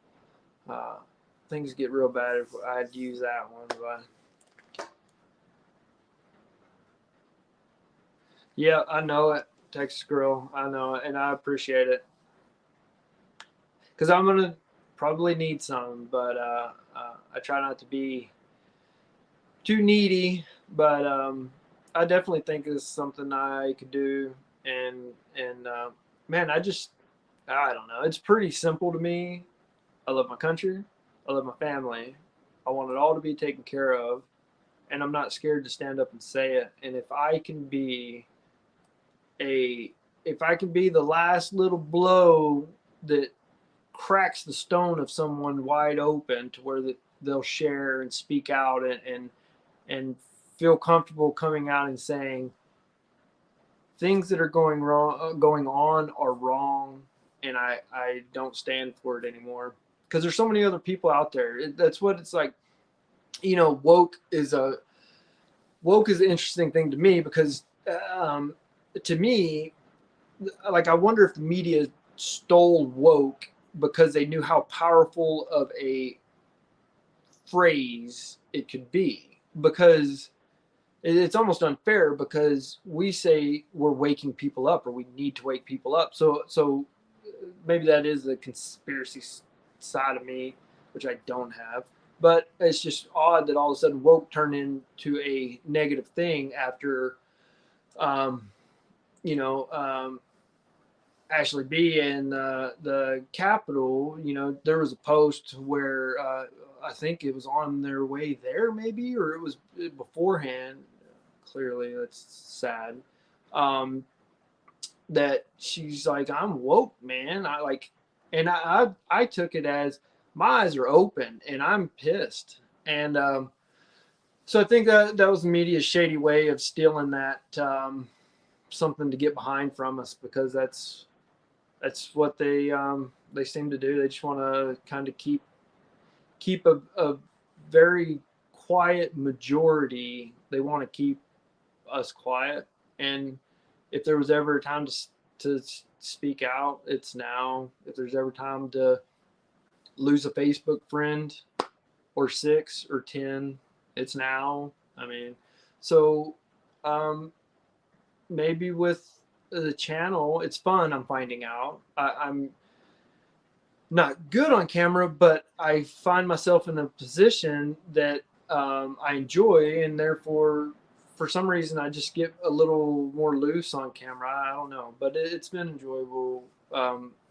things get real bad if I had to use that one. But yeah, I know it, Texas girl. I know it, and I appreciate it because I'm gonna probably need some, but I try not to be too needy. But I definitely think it's something I could do, and man, I don't know. It's pretty simple to me. I love my country. I love my family. I want it all to be taken care of, and I'm not scared to stand up and say it. And if I can be the last little blow that cracks the stone of someone wide open to where they'll share and speak out and feel comfortable coming out and saying things that are going on are wrong, and I don't stand for it anymore because there's so many other people out there. That's what it's like. Woke is an interesting thing to me because to me, I wonder if the media stole woke because they knew how powerful of a phrase it could be, because it's almost unfair because we say we're waking people up or we need to wake people up. So maybe that is the conspiracy side of me, which I don't have. But it's just odd that all of a sudden woke turned into a negative thing after, um, you know, Ashley B and the Capitol. You know, there was a post where I think it was on their way there, maybe, or it was beforehand. Clearly, that's sad. Um, that she's like, I'm woke, man. I like, and I took it as my eyes are open and I'm pissed. And so I think that was the media's shady way of stealing that something to get behind from us, because that's what they seem to do. They just want to kind of keep a very quiet majority. They want to keep us quiet, and if there was ever a time to speak out, it's now. If there's ever time to lose a Facebook friend or 6 or 10, it's now. I mean, so um, maybe with the channel, it's fun. I'm finding out. I'm not good on camera, but I find myself in a position that I enjoy, and therefore, for some reason, I just get a little more loose on camera. I don't know, but it's been enjoyable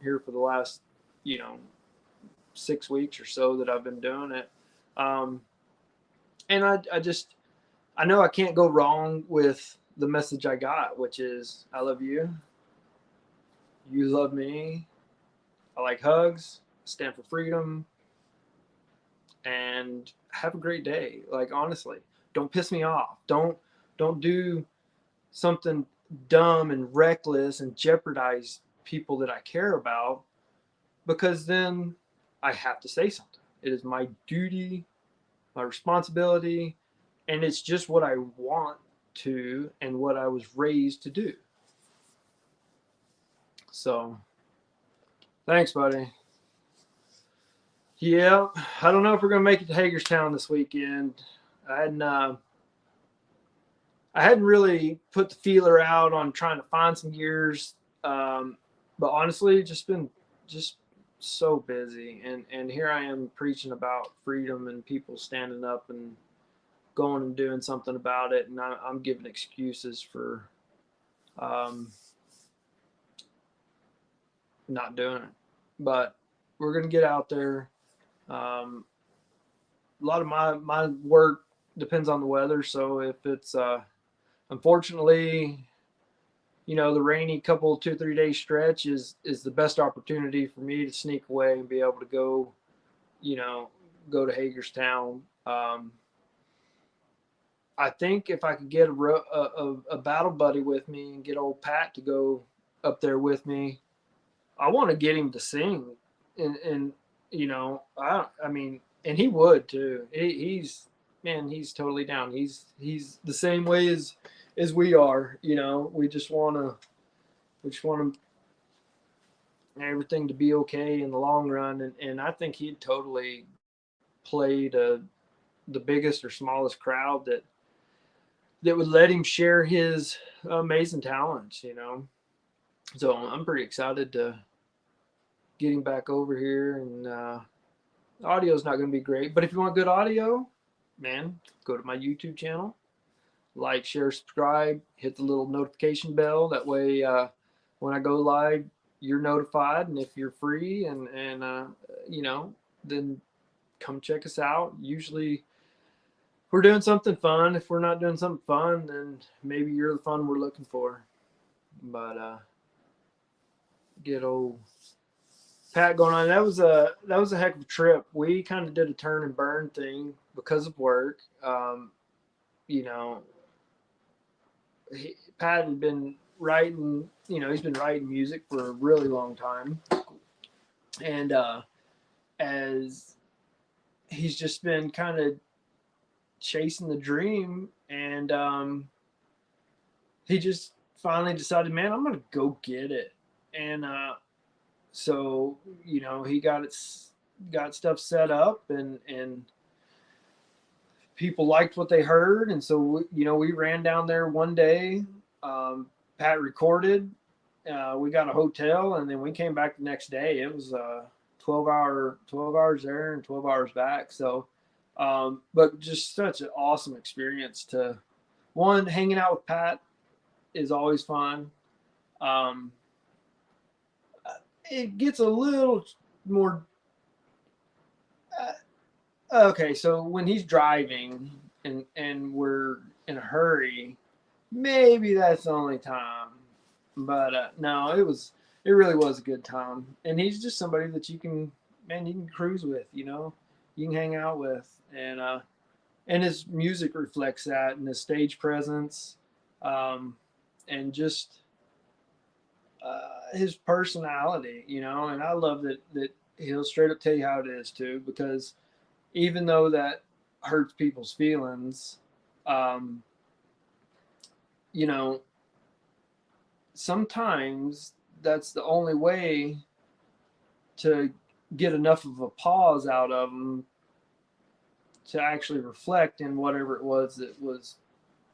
here for the last, you know, 6 weeks or so that I've been doing it. Um, and I know I can't go wrong with the message I got, which is I love you, you love me, I like hugs, stand for freedom, and have a great day. Like, honestly, don't piss me off. Don't do something dumb and reckless and jeopardize people that I care about, because then I have to say something. It is my duty, my responsibility, and it's just what I want to and what I was raised to do. So, thanks, buddy. Yeah, I don't know if we're gonna make it to Hagerstown this weekend. I hadn't uh, I hadn't really put the feeler out on trying to find some gears, but honestly, just been just so busy, and here I am preaching about freedom and people standing up and going and doing something about it, and I'm giving excuses for um, not doing it. But we're gonna get out there. Um, a lot of my work depends on the weather, so if it's unfortunately, you know, the rainy couple 2 3 day stretch is the best opportunity for me to sneak away and be able to go, you know, go to Hagerstown. I think if I could get a battle buddy with me and get old Pat to go up there with me, I want to get him to sing, and you know, I mean, and he would too. He's man, he's totally down. He's the same way as we are. You know, we just want everything to be okay in the long run, and I think he'd totally play to the biggest or smallest crowd that would let him share his amazing talents. You know, so I'm pretty excited to get him back over here, and audio is not going to be great, but if you want good audio, man, go to my YouTube channel, like, share, subscribe, hit the little notification bell. That way, when I go live, you're notified. And if you're free and you know, then come check us out. Usually, we're doing something fun. If we're not doing something fun, then maybe you're the fun we're looking for. But get old Pat going on. That was a heck of a trip. We kind of did a turn and burn thing because of work. You know, Pat had been writing. You know, he's been writing music for a really long time, and as he's just been kind of chasing the dream, and he just finally decided, man, I'm gonna go get it, and so you know, he got stuff set up, and people liked what they heard, and so you know, we ran down there one day. Pat recorded. We got a hotel, and then we came back the next day. It was 12 hours there and 12 hours back. So But just such an awesome experience to one hanging out with Pat is always fun. Um, it gets a little more. Okay, so when he's driving and we're in a hurry, maybe that's the only time. But no, it really was a good time, and he's just somebody that you can cruise with, you can hang out with, and his music reflects that, and his stage presence, and just his personality, and I love that he'll straight up tell you how it is too, because even though that hurts people's feelings, um, you know, sometimes that's the only way to get enough of a pause out of them to actually reflect in whatever it was that was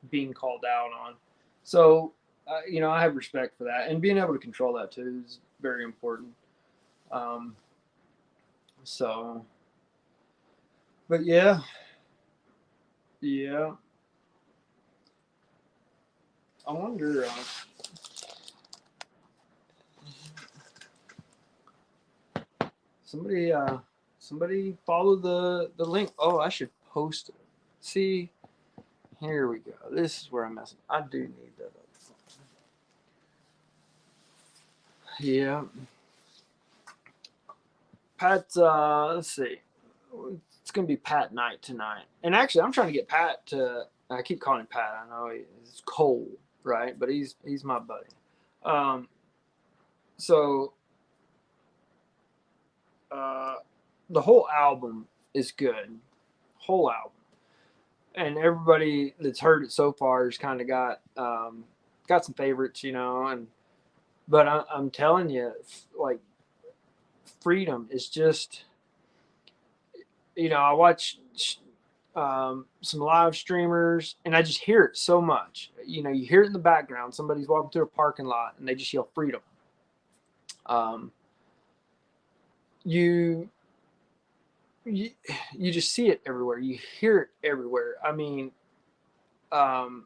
being called out on. So, I have respect for that, and being able to control that too is very important. Um, so, but yeah, yeah. I wonder. Somebody, somebody follow the link. Oh, I should post it. See, here we go. This is where I'm messing. I do need that. Yeah, Pat. Let's see. It's gonna be Pat night tonight. And actually, I'm trying to get Pat to. I keep calling him Pat. I know he's Cole, right? But he's my buddy. Um, so uh, the whole album is good. Whole album. And everybody that's heard it so far has kind of got some favorites, and but I'm telling you, like Freedom is just, I watch some live streamers and I just hear it so much. You hear it in the background. Somebody's walking through a parking lot and they just yell Freedom. Um, you you you just see it everywhere. You hear it everywhere. I mean, um,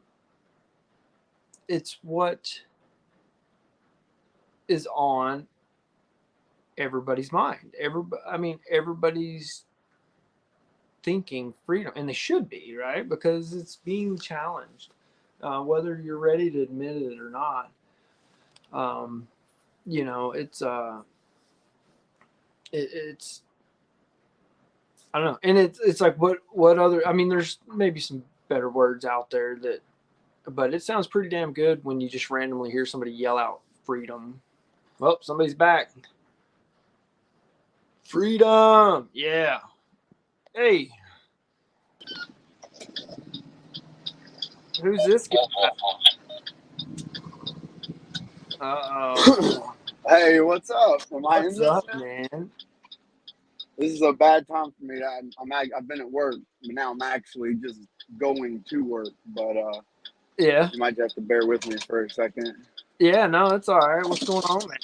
it's what is on everybody's mind. Everybody's thinking freedom, and they should be, right? Because it's being challenged, whether you're ready to admit it or not. Um, it's it's I don't know, and it's like what other? I mean, there's maybe some better words out there but it sounds pretty damn good when you just randomly hear somebody yell out freedom. Well, somebody's back. Freedom, yeah. Hey, who's this guy? Uh-oh. Hey, what's up? Am I in What's this up, now? man? This is a bad time for me. I've been at work, but now I'm actually just going to work. But Yeah. you might have to bear with me for a second. Yeah, no, it's all right. What's going on, man?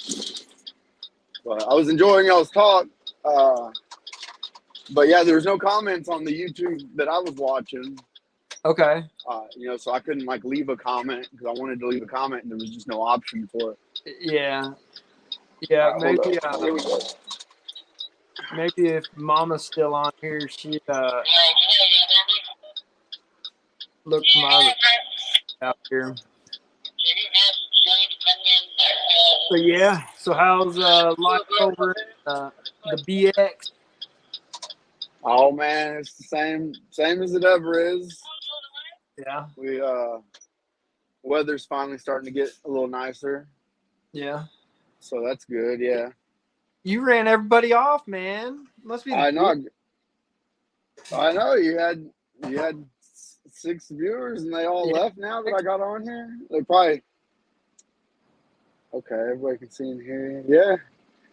But I was enjoying y'all's talk. But yeah, there was no comments on the YouTube that I was watching. Okay. So I couldn't leave a comment because I wanted to leave a comment and there was just no option for it. Yeah. Yeah, Hold maybe up. Here we go. maybe if Mama's still on here, she look for my other out here. But yeah, so how's life over the BX? Oh man, it's the same as it ever is. Yeah. We weather's finally starting to get a little nicer. Yeah. So that's good, yeah. You ran everybody off, man. Must be the I know you had 6 viewers and they all left now that I got on here. They probably okay, everybody can see and hear. Yeah.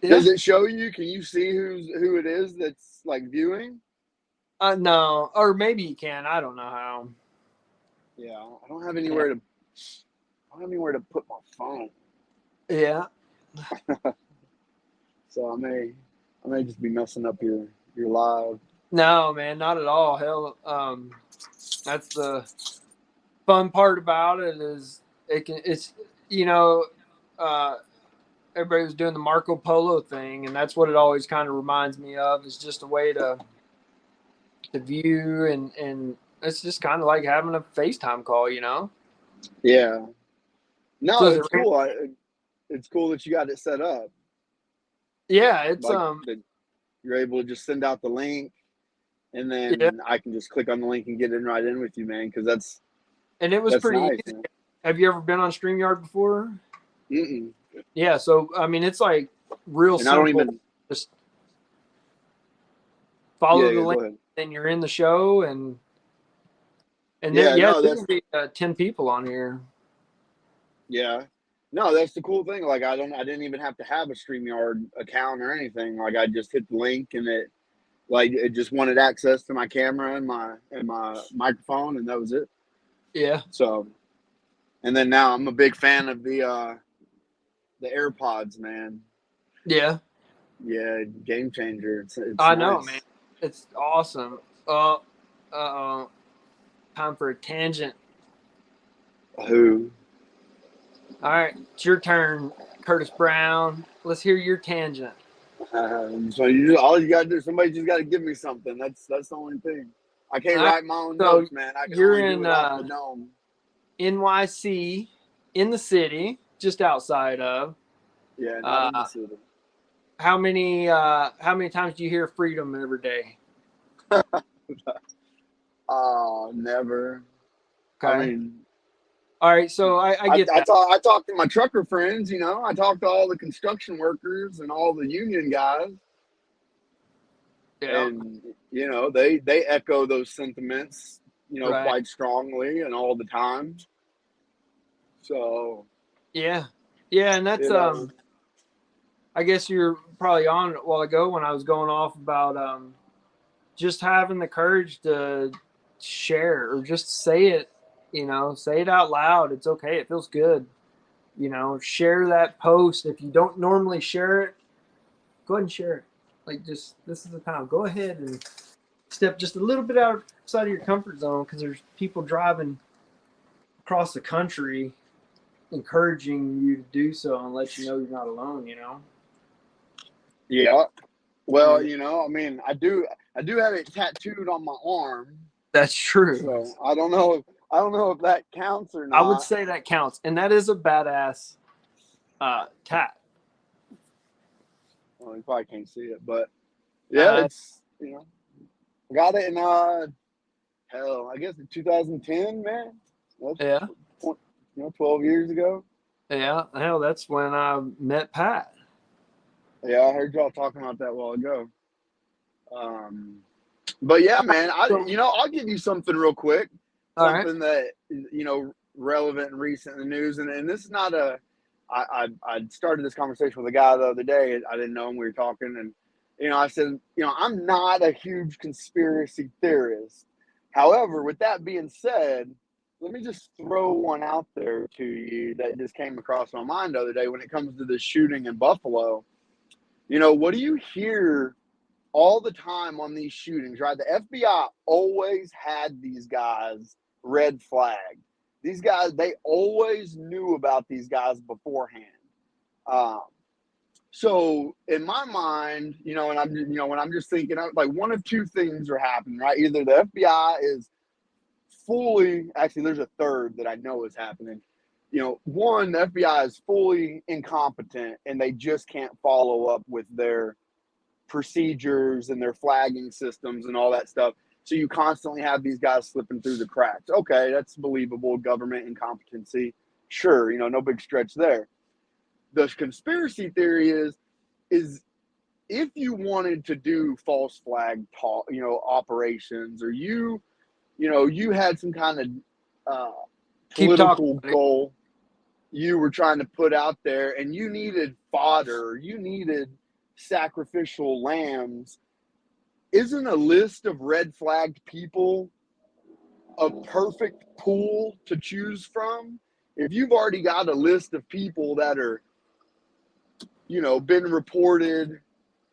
Does it show you? Can you see who it is that's viewing? No, or maybe you can. I don't know how. Yeah, I don't have anywhere to put my phone. Yeah. So I may just be messing up your live. No, man, not at all. Hell, that's the fun part about it is it's you know, uh, everybody was doing the Marco Polo thing, and that's what it always kind of reminds me of. Is just a way to view, and it's just kind of like having a FaceTime call, you know. Yeah. No, So is it? it's cool. It's cool that you got it set up. Yeah, it's Like that you're able to just send out the link, and yeah, then I can just click on the link and get in right in with you, man. Because and it was that's pretty nice, easy. man. Have you ever been on StreamYard before? Mm-mm. Yeah, so I mean, it's like real And I don't simple. even. Just follow Yeah, the yeah. link, Go ahead. then you're in the show, and there, Yeah, yeah, no, there that's can be 10 people on here. yeah. No, that's the cool thing. Like I didn't even have to have a StreamYard account or anything. Like I just hit the link and it just wanted access to my camera and my microphone, and that was it. Yeah, So, and then now I'm a big fan of the AirPods, man. yeah, Yeah, game changer. It's I know, man. nice. It's awesome. Time for a tangent. Who? All right, it's your turn, Curtis Brown. Let's hear your tangent. So all you gotta do. Somebody just gotta give me something. That's the only thing. I can't All right, write my own so notes, man. I can you're only do in it off the dome. NYC, in the city, just outside of. Yeah, not in the Uh, city. how many times do you hear freedom every day? Oh, never. I Okay. mean, All right, so I get that. I talk to my trucker friends. I talk to all the construction workers and all the union guys, Yeah. and they echo those sentiments, Right. quite strongly and all the time. So Yeah. Yeah, and that's you know, I guess you're probably on a while ago when I was going off about just having the courage to share or just say it, say it out loud. It's okay. It feels good. Share that post. If you don't normally share it, go ahead and share it. Like, just this is the time. Go ahead and step just a little bit outside of your comfort zone because there's people driving across the country encouraging you to do so and let you know you're not alone. yeah. Well, And I mean, I do have it tattooed on my arm, that's true. so I don't know if that counts or I would not. say that counts. And that is a badass tat. Well, you probably can't see it, but yeah, Uh, it's I got it in hell, I guess in 2010, man. That's yeah. 12 years ago. Yeah. Hell, that's when I met Pat. Yeah, I heard y'all talking about that a while ago. Um, but yeah, man, So, I'll give you something real quick, all right. something that relevant and recent in the news, and this is not a. I started this conversation with a guy the other day. I didn't know him. We were talking, and I said, I'm not a huge conspiracy theorist. However, with that being said, let me just throw one out there to you that just came across my mind the other day when it comes to this shooting in Buffalo. What do you hear all the time on these shootings, right? The FBI always had these guys red flagged. These guys, they always knew about these guys beforehand. Um, so in my mind, and when I'm just thinking, like one of two things are happening, right? Either the FBI is actually, there's a third that I know is happening. One, the FBI is fully incompetent and they just can't follow up with their procedures and their flagging systems and all that stuff. So you constantly have these guys slipping through the cracks. Okay, that's believable. Government incompetency. Sure, no big stretch there. The conspiracy theory is if you wanted to do false flag operations, or you had some kind of Keep talking, political buddy. goal you were trying to put out there, and you needed fodder, you needed sacrificial lambs, isn't a list of red flagged people a perfect pool to choose from? If you've already got a list of people that are, been reported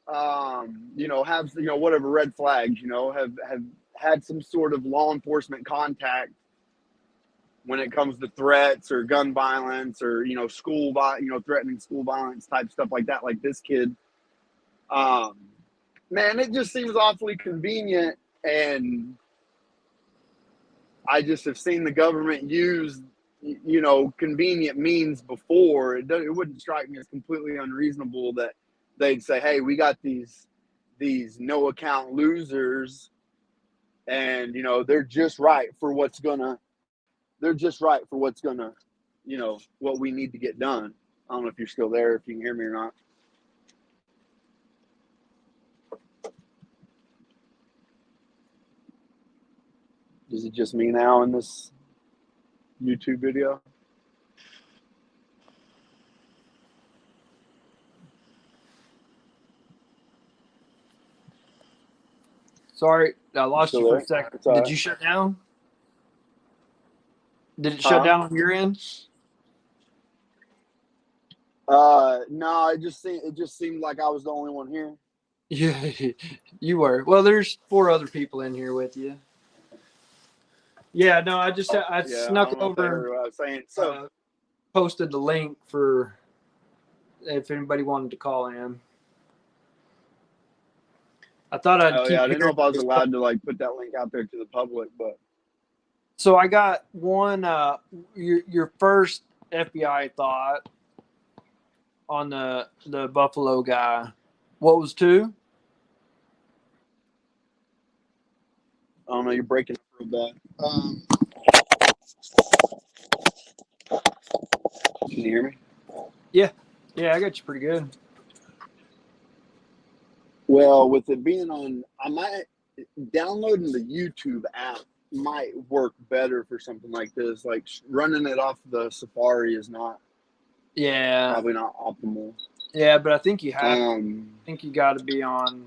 you know, have, you know, whatever red flags, you know, have had some sort of law enforcement contact when it comes to threats or gun violence or, you know, threatening school violence type stuff like that, like this kid. Man, it just seems awfully convenient, and I just have seen the government use, you know, convenient means before. It wouldn't strike me as completely unreasonable that they'd say, "Hey, we got these no account losers, and you know they're just right for what's gonna, you know, what we need to get done." I don't know if you're still there, if you can hear me or not. Is it just me now in this YouTube video? Sorry, I lost you Still for there? a second. It's all Did right. you shut down? Did it Huh? shut down on your end? No, it just seemed like I was the only one here. Yeah, you were. Well, there's 4 other people in here with you. Yeah, no, I Yeah, snuck I don't know if they over, heard what I was saying. So, posted the link for if anybody wanted to call in. I thought I'd keep I didn't know hearing if I was this. allowed to like put that link out there to the public, but So I got one. Your first FBI thought on the Buffalo guy. What was 2? I don't know. You're breaking up real bad. Can you hear me? Yeah, I got you pretty good. Well, with it being on, downloading the YouTube app might work better for something like this. Like running it off the Safari is probably not optimal. Yeah, but I think you have. I think you got to be on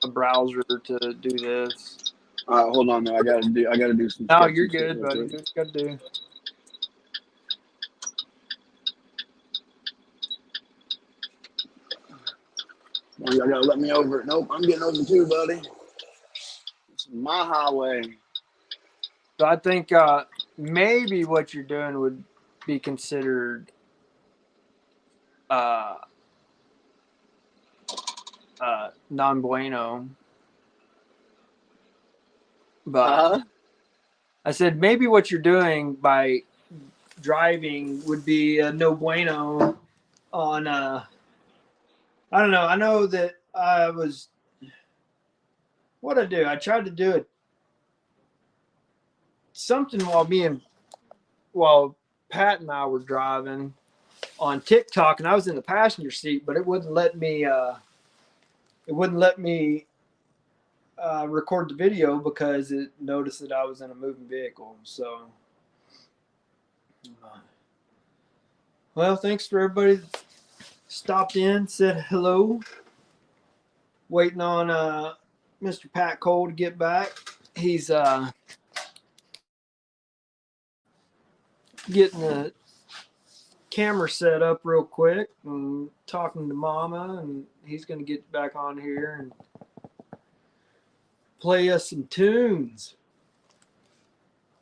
a browser to do this. Hold on though. I gotta do some. No, you're good, buddy. Do what you got to do. You gotta let me over. Nope, I'm getting over too, buddy. It's my highway. So I think maybe what you're doing would be considered non bueno. But I said maybe what you're doing by driving would be no bueno on I don't know. I know that I was what I do. I tried to do it something while Pat and I were driving on TikTok, and I was in the passenger seat, but it wouldn't let me record the video because it noticed that I was in a moving vehicle. So, well, thanks for everybody that stopped in, said hello. Waiting on Mr. Pat Cole to get back. He's getting the camera set up real quick and talking to Mama, and he's going to get back on here and play us some tunes.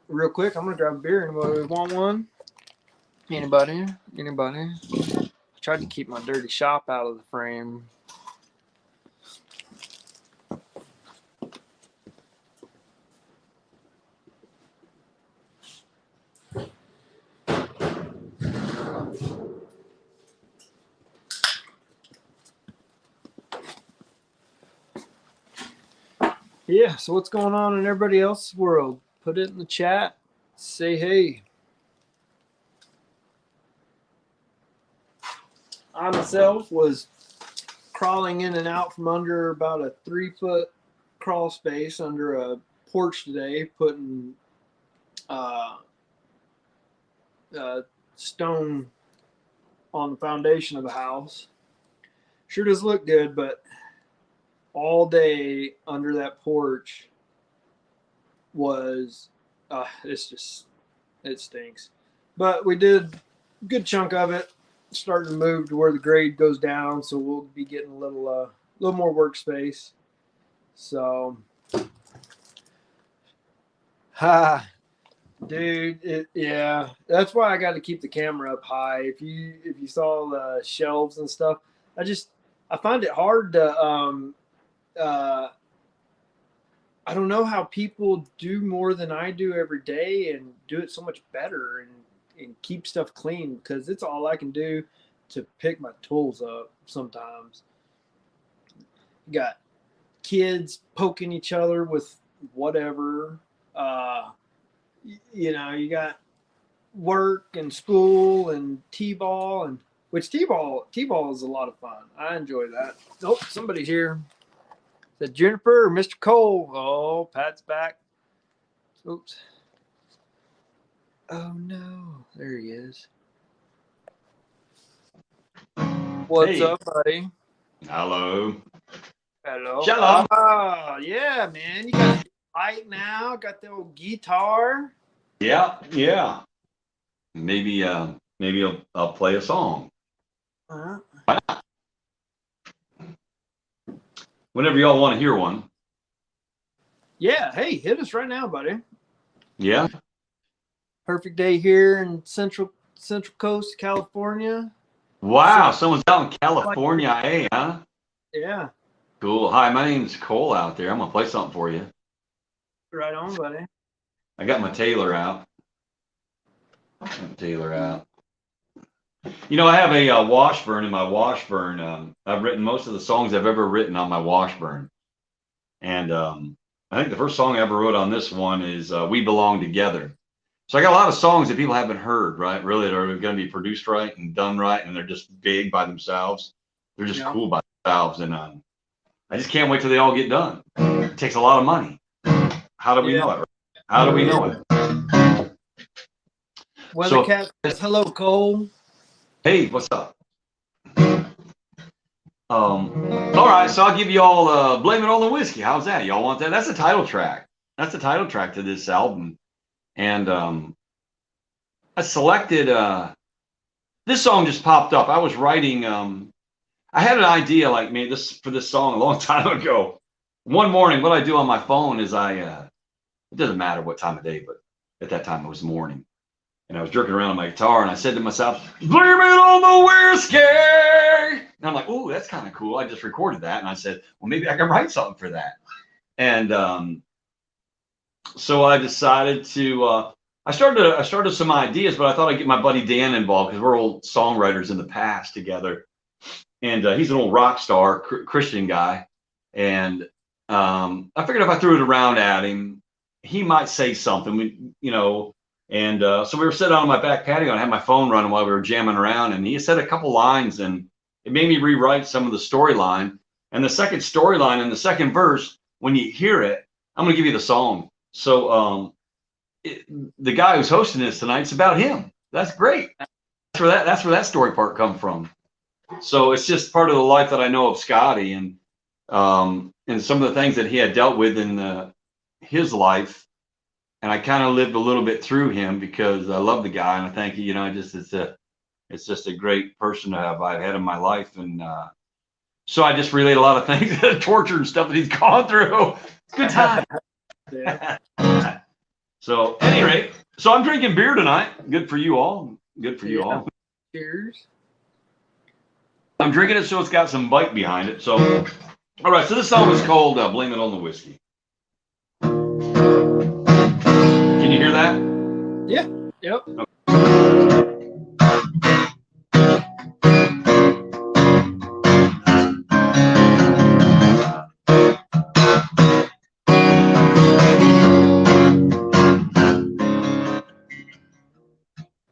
Real quick, I'm going to grab a beer. Anybody want one? Anybody? I tried to keep my dirty shop out of the frame. Yeah, so what's going on in everybody else's world? Put it in the chat. Say hey. I myself was crawling in and out from under about a 3-foot crawl space under a porch today, putting stone on the foundation of the house. Sure does look good, but all day under that porch was it stinks. But we did a good chunk of it, starting to move to where the grade goes down, so we'll be getting a little more workspace. So, dude, yeah, that's why I got to keep the camera up high. If you saw the shelves and stuff, I find it hard to I don't know how people do more than I do every day and do it so much better and keep stuff clean, because it's all I can do to pick my tools up sometimes. You got kids poking each other with whatever. You got work and school and t-ball, and which t-ball is a lot of fun. I enjoy that. Oh, somebody's here. Is that Jennifer or Mr. Cole? Oh, Pat's back. Oops. Oh no, there he is. What's Hey. up, buddy? Hello. Hello. Shalom. Yeah, man. You got the light now. Got the old guitar. Yeah. Maybe I'll play a song. Whenever y'all want to hear one. Yeah. Hey, hit us right now, buddy. Yeah. Perfect day here in Central Coast, California. Wow, someone's out in California, huh? Yeah. Cool. Hi, my name's Cole out there. I'm gonna play something for you. Right on, buddy. I got my Taylor out. You know, I have a Washburn in my Washburn. I've written most of the songs I've ever written on my Washburn. And I think the first song I ever wrote on this one is We Belong Together. So I got a lot of songs that people haven't heard, right? Really, they're going to be produced right and done right, and they're just big by themselves. They're just cool by themselves, and I just can't wait till they all get done. It takes a lot of money. How do we know it? Right? How do we know it? Weather Cat says, hello, Cole. Hey, what's up? All right, so I'll give you all Blame It on the Whiskey. How's that? Y'all want that? That's the title track. That's the title track to this album. And I selected this song just popped up. I was writing I had an idea like for this song a long time ago. One morning, what I do on my phone is it doesn't matter what time of day, but at that time it was morning. And I was jerking around on my guitar and I said to myself, blame it on the whiskey. And I'm like, oh, that's kind of cool. I just recorded that. And I said, well, maybe I can write something for that. And so I decided to, I started some ideas, but I thought I'd get my buddy Dan involved because we're old songwriters in the past together. And he's an old rock star, Christian guy. And I figured if I threw it around at him, he might say something, And so we were sitting on my back patio and I had my phone running while we were jamming around. And he said a couple lines and it made me rewrite some of the storyline. And the second storyline and the second verse, when you hear it, I'm going to give you the song. So the guy who's hosting this tonight, it's about him. That's great. That's where that story part come from. So it's just part of the life that I know of Scotty and some of the things that he had dealt with in his life. And I kind of lived a little bit through him because I love the guy and I think, it's just a great person to have I've had in my life. And so I just relate a lot of things, torture and stuff that he's gone through. It's a good time. Yeah. So at any rate, so I'm drinking beer tonight. Good for you all. Good for you all. Cheers. I'm drinking it so it's got some bite behind it. So, all right. So this song is called Blame It on the Whiskey. Can you hear that? Yeah. Yep. Okay.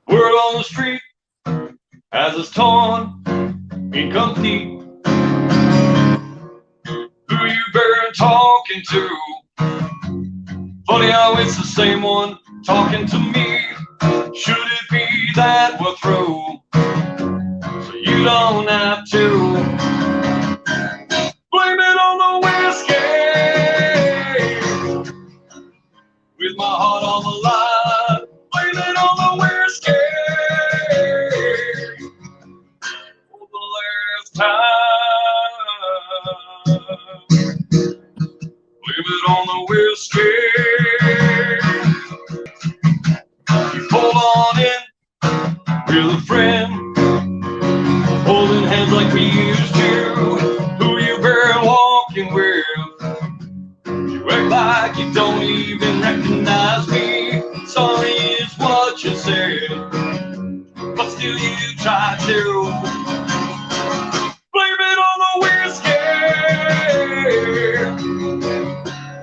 Word on the street as it's torn in company. Who you been talking to? Funny how it's the same one talking to me. Should it be that we're through? So you don't have to blame it on the whiskey. With my heart on the line, blame it on the whiskey. For the last time. you don't even recognize me. Sorry is what you said, but still you try to blame it on the whiskey.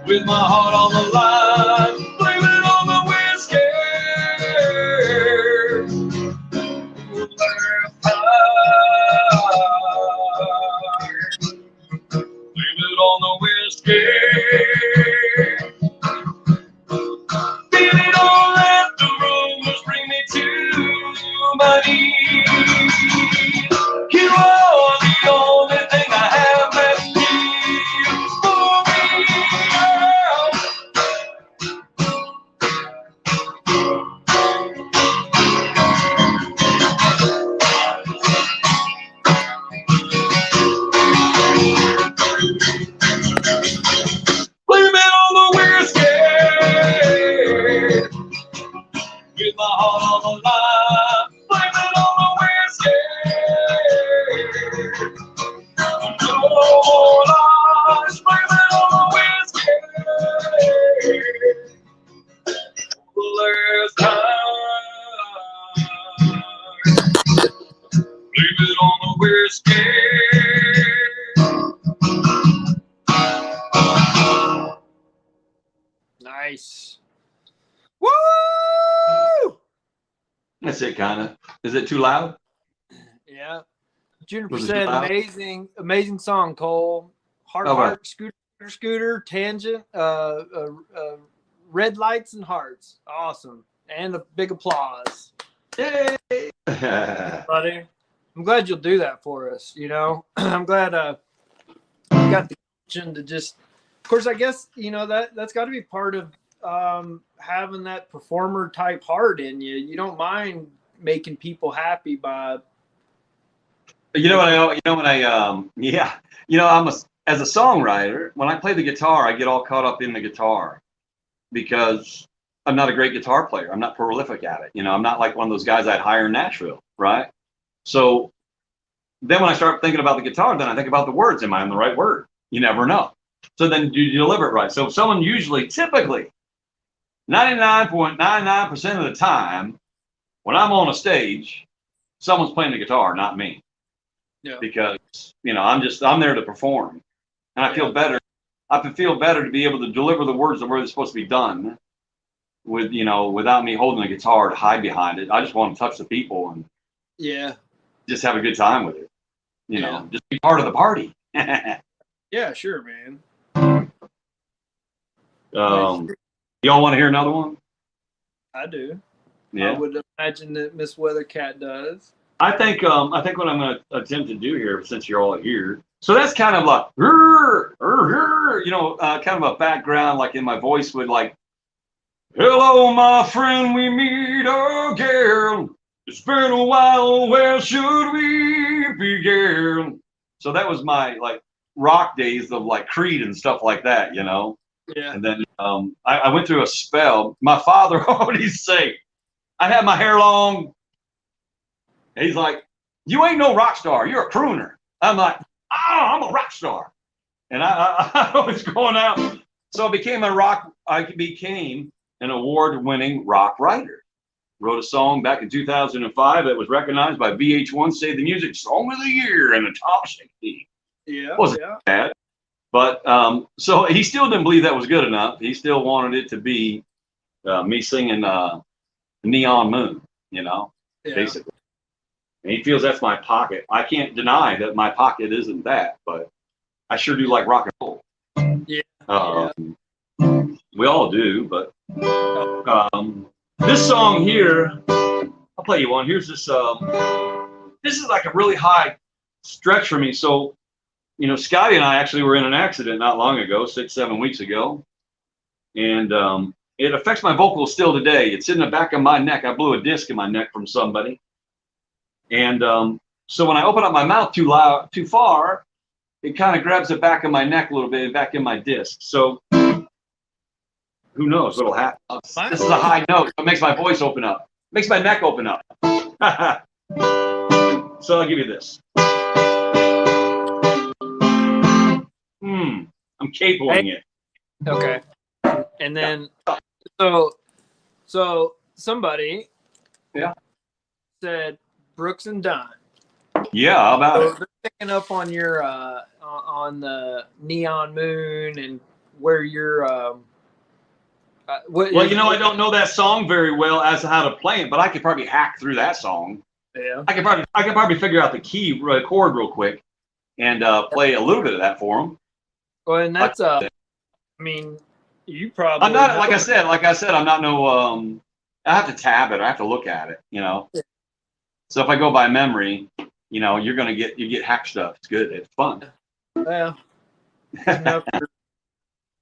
With my heart on the line, blame it on the whiskey. Blame it on the whiskey. Baby, don't let the rumors bring me to my knees. You are the only thing I have left here for me. Blame it on the whiskey. With my heart on the line, blame it on the whiskey. Lord, blame it on the whiskey. The last time, blame it on the whiskey. Nice. Woo! That's it, kind of. Is it too loud? Yeah. Juniper Was it said, loud? amazing song, Cole. Heart, Oh, wow. heart, scooter, tangent, red lights and hearts. Awesome. And a big applause. Yay! Buddy. I'm glad you'll do that for us. You know, I'm glad you got the option to just, of course, I guess, you know, that's got to be part of having that performer type heart in you. You don't mind making people happy by. Yeah. As a songwriter, when I play the guitar, I get all caught up in the guitar because I'm not a great guitar player. I'm not prolific at it. You know, I'm not like one of those guys I'd hire in Nashville, right? So then when I start thinking about the guitar, then I think about the words. Am I on the right word? You never know. So then you deliver it right. So someone typically, 99.99% of the time, when I'm on a stage, someone's playing the guitar, not me. Yeah. Because, you know, I'm there to perform. And I feel better. I feel better to be able to deliver the words the way they're supposed to be done with, you know, without me holding the guitar to hide behind it. I just want to touch the people and just have a good time with it. You know, just be part of the party. Yeah, sure, man. Y'all want to hear another one? I do. Yeah. I would imagine that Miss Weathercat does. I think what I'm going to attempt to do here, since you're all here. So that's kind of like, you know, kind of a background, like in my voice would like, hello, my friend, we meet again. It's been a while, where should we begin? So that was my like rock days of like Creed and stuff like that, you know? Yeah. And then I went through a spell. My father already say, I had my hair long. He's like, you ain't no rock star. You're a crooner. I'm like, I'm a rock star. And I was going out. So I became an award-winning rock writer. Wrote a song back in 2005 that was recognized by VH1 Save the Music Song of the Year in the top 60. Yeah. Wasn't bad. But so he still didn't believe that was good enough. He still wanted it to be me singing Neon Moon, you know, basically. And he feels that's my pocket. I can't deny that my pocket isn't that, but I sure do like rock and roll. Yeah. We all do, but this song here, I'll play you one. Here's this. This is like a really high stretch for me. So, you know, Scotty and I actually were in an accident not long ago, 6-7 weeks ago, and it affects my vocals still today. It's in the back of my neck. I blew a disc in my neck from somebody. And so when I open up my mouth too far, it kind of grabs the back of my neck a little bit, back in my disc. So who knows what'll happen? This is a high note. It makes my voice open up. Makes my neck open up. So I'll give you this. I'm cabling it. Okay. And then, so somebody said Brooks and Dunn. Yeah, how about it? They're picking up on your on the Neon Moon and where you're. Well, you know, I don't know that song very well as to how to play it, but I could probably hack through that song. Yeah. I could probably figure out the key chord real quick and play a little bit of that for them. Well, and that's I mean, you probably. I'm not like I said. I'm not no. I have to tab it. I have to look at it. You know. Yeah. So if I go by memory, you know, you get hack stuff. It's good. It's fun. Yeah.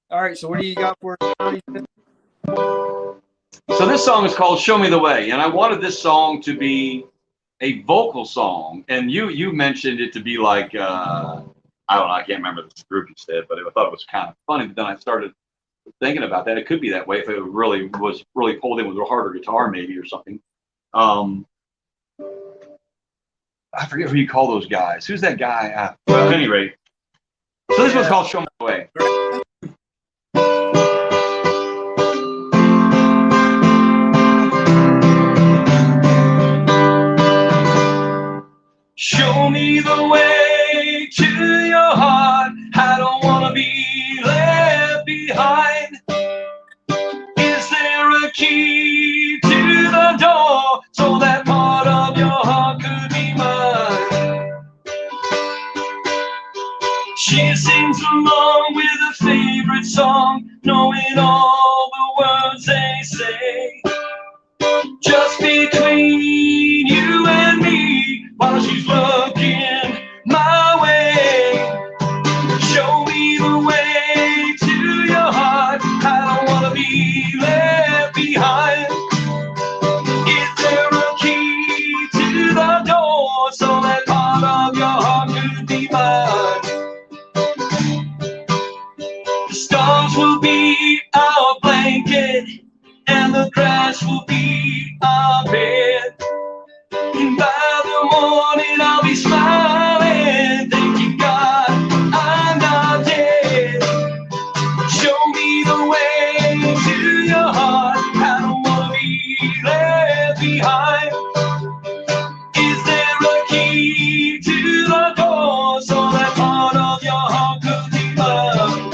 All right. So what do you got for us? So this song is called "Show Me the Way," and I wanted this song to be a vocal song. And you mentioned it to be like I don't know. I can't remember the group you said, but I thought it was kind of funny. But then I started thinking about that. It could be that way if it really was pulled in with a harder guitar, maybe, or something. I forget who you call those guys. Who's that guy? At any rate, so this one's called "Show Me the Way." Show me the way to your heart. I don't want to be left behind. Is there a key to the door so that part of your heart could be mine? She sings along with a favorite song, knowing all the words they say. Just between you and me, while she's looking my way. Show me the way to your heart. I don't want to be left behind. Is there a key to the door so that part of your heart could be mine? The stars will be our blanket and the grass will be our bed. And by the morning I'll be smiling, thanking God I'm not dead. Show me the way to your heart. I don't want to be left behind. Is there a key to the door so that part of your heart could be mine?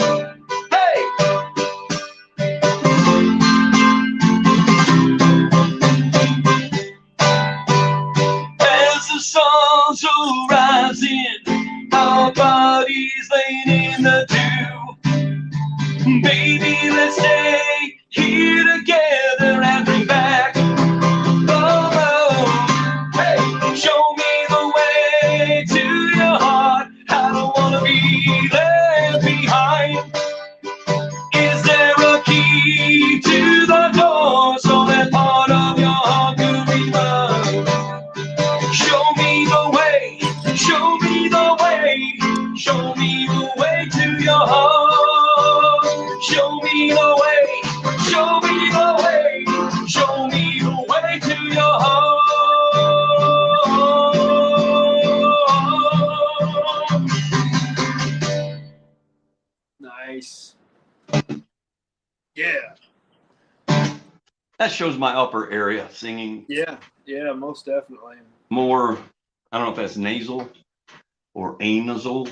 Suns are rising, our bodies laying in the dew. Baby, let's stay here together and bring back the love. Hey, show me the way to your heart. I don't want to be left behind. Is there a key to the door so that part of your heart could be mine? Show me the way, show me the way, show me the way to your heart. Show me the way, show me the way, show me the way to your heart. Nice. Yeah. That shows my upper area singing. Yeah, most definitely. More, I don't know if that's nasal or anasal.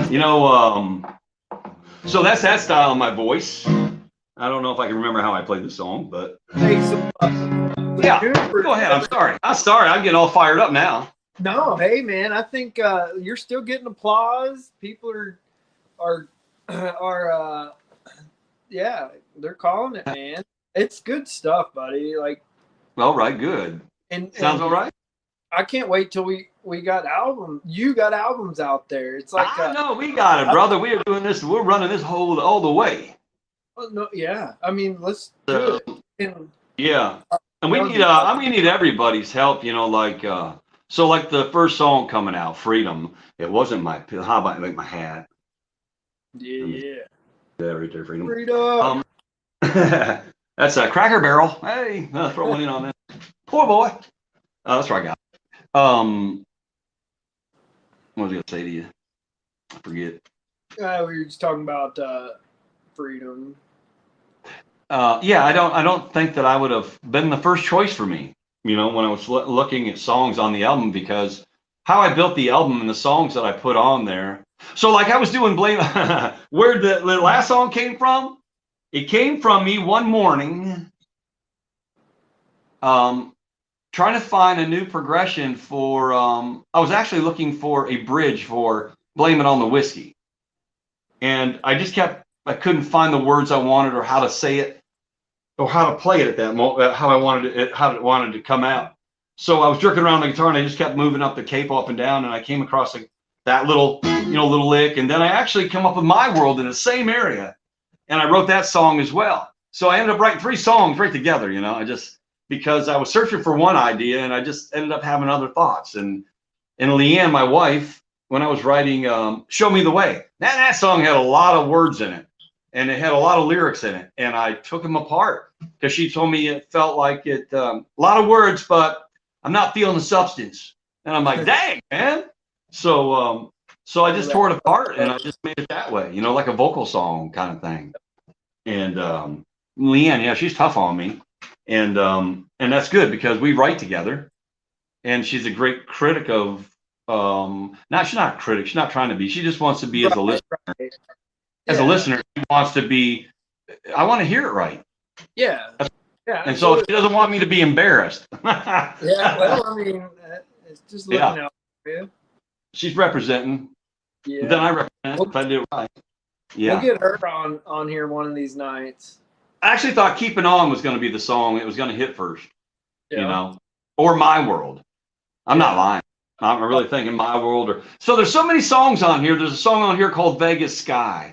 You know, so that's that style of my voice. I don't know if I can remember how I played the song, but Hey, so, yeah, go ahead. I'm sorry. I'm getting all fired up now. No, hey man, I think you're still getting applause. People are yeah, they're calling it, man. It's good stuff, buddy. Like, all right, good. And sounds all right. I can't wait till we got albums. You got albums out there. It's like I know we got it, brother. We are doing this. We're running this whole all the way. No, yeah. I mean, let's do it. And, yeah, and we need everybody's help. You know, like so like the first song coming out, Freedom. It wasn't my. How about like my hat? Yeah. Yeah, right there, Freedom. Freedom. That's a Cracker Barrel. Hey, throw one in on that. Poor boy. That's what I got. What was I gonna say to you? I forget. We were just talking about freedom. Yeah, I don't think that I would have been the first choice for me, when I was looking at songs on the album, because how I built the album and the songs that I put on there. So like I was doing Blame, where the last song came from, it came from me one morning, trying to find a new progression for, I was actually looking for a bridge for Blame It on the Whiskey. And I couldn't find the words I wanted or how to say it, or how to play it at that moment, how it wanted to come out. So I was jerking around the guitar and I just kept moving up the capo up and down, and I came across that little lick, and then I actually come up with My World in the same area, and I wrote that song as well. So I ended up writing 3 songs right together, because I was searching for one idea and I just ended up having other thoughts. And Leanne, my wife, when I was writing Show Me the Way, that song had a lot of words in it. And it had a lot of lyrics in it, and I took them apart because she told me it felt like a lot of words, but I'm not feeling the substance. And I'm like, dang, man. So I just tore it apart and I just made it that way, like a vocal song kind of thing. And Leanne, yeah, she's tough on me, and that's good because we write together, and she's a great critic of. She's not a critic. She's not trying to be. She just wants to be as a listener. Right. As a listener, she wants to be, I want to hear it right. Yeah. Yeah. And so she doesn't want me to be embarrassed. Yeah. Well, I mean, it's just looking out for you. She's representing. Yeah. Then I represent if I do it right. Yeah. We'll get her on here one of these nights. I actually thought Keeping On was going to be the song. It was going to hit first, or My World. I'm not lying. I'm really thinking My World. So there's so many songs on here. There's a song on here called Vegas Sky.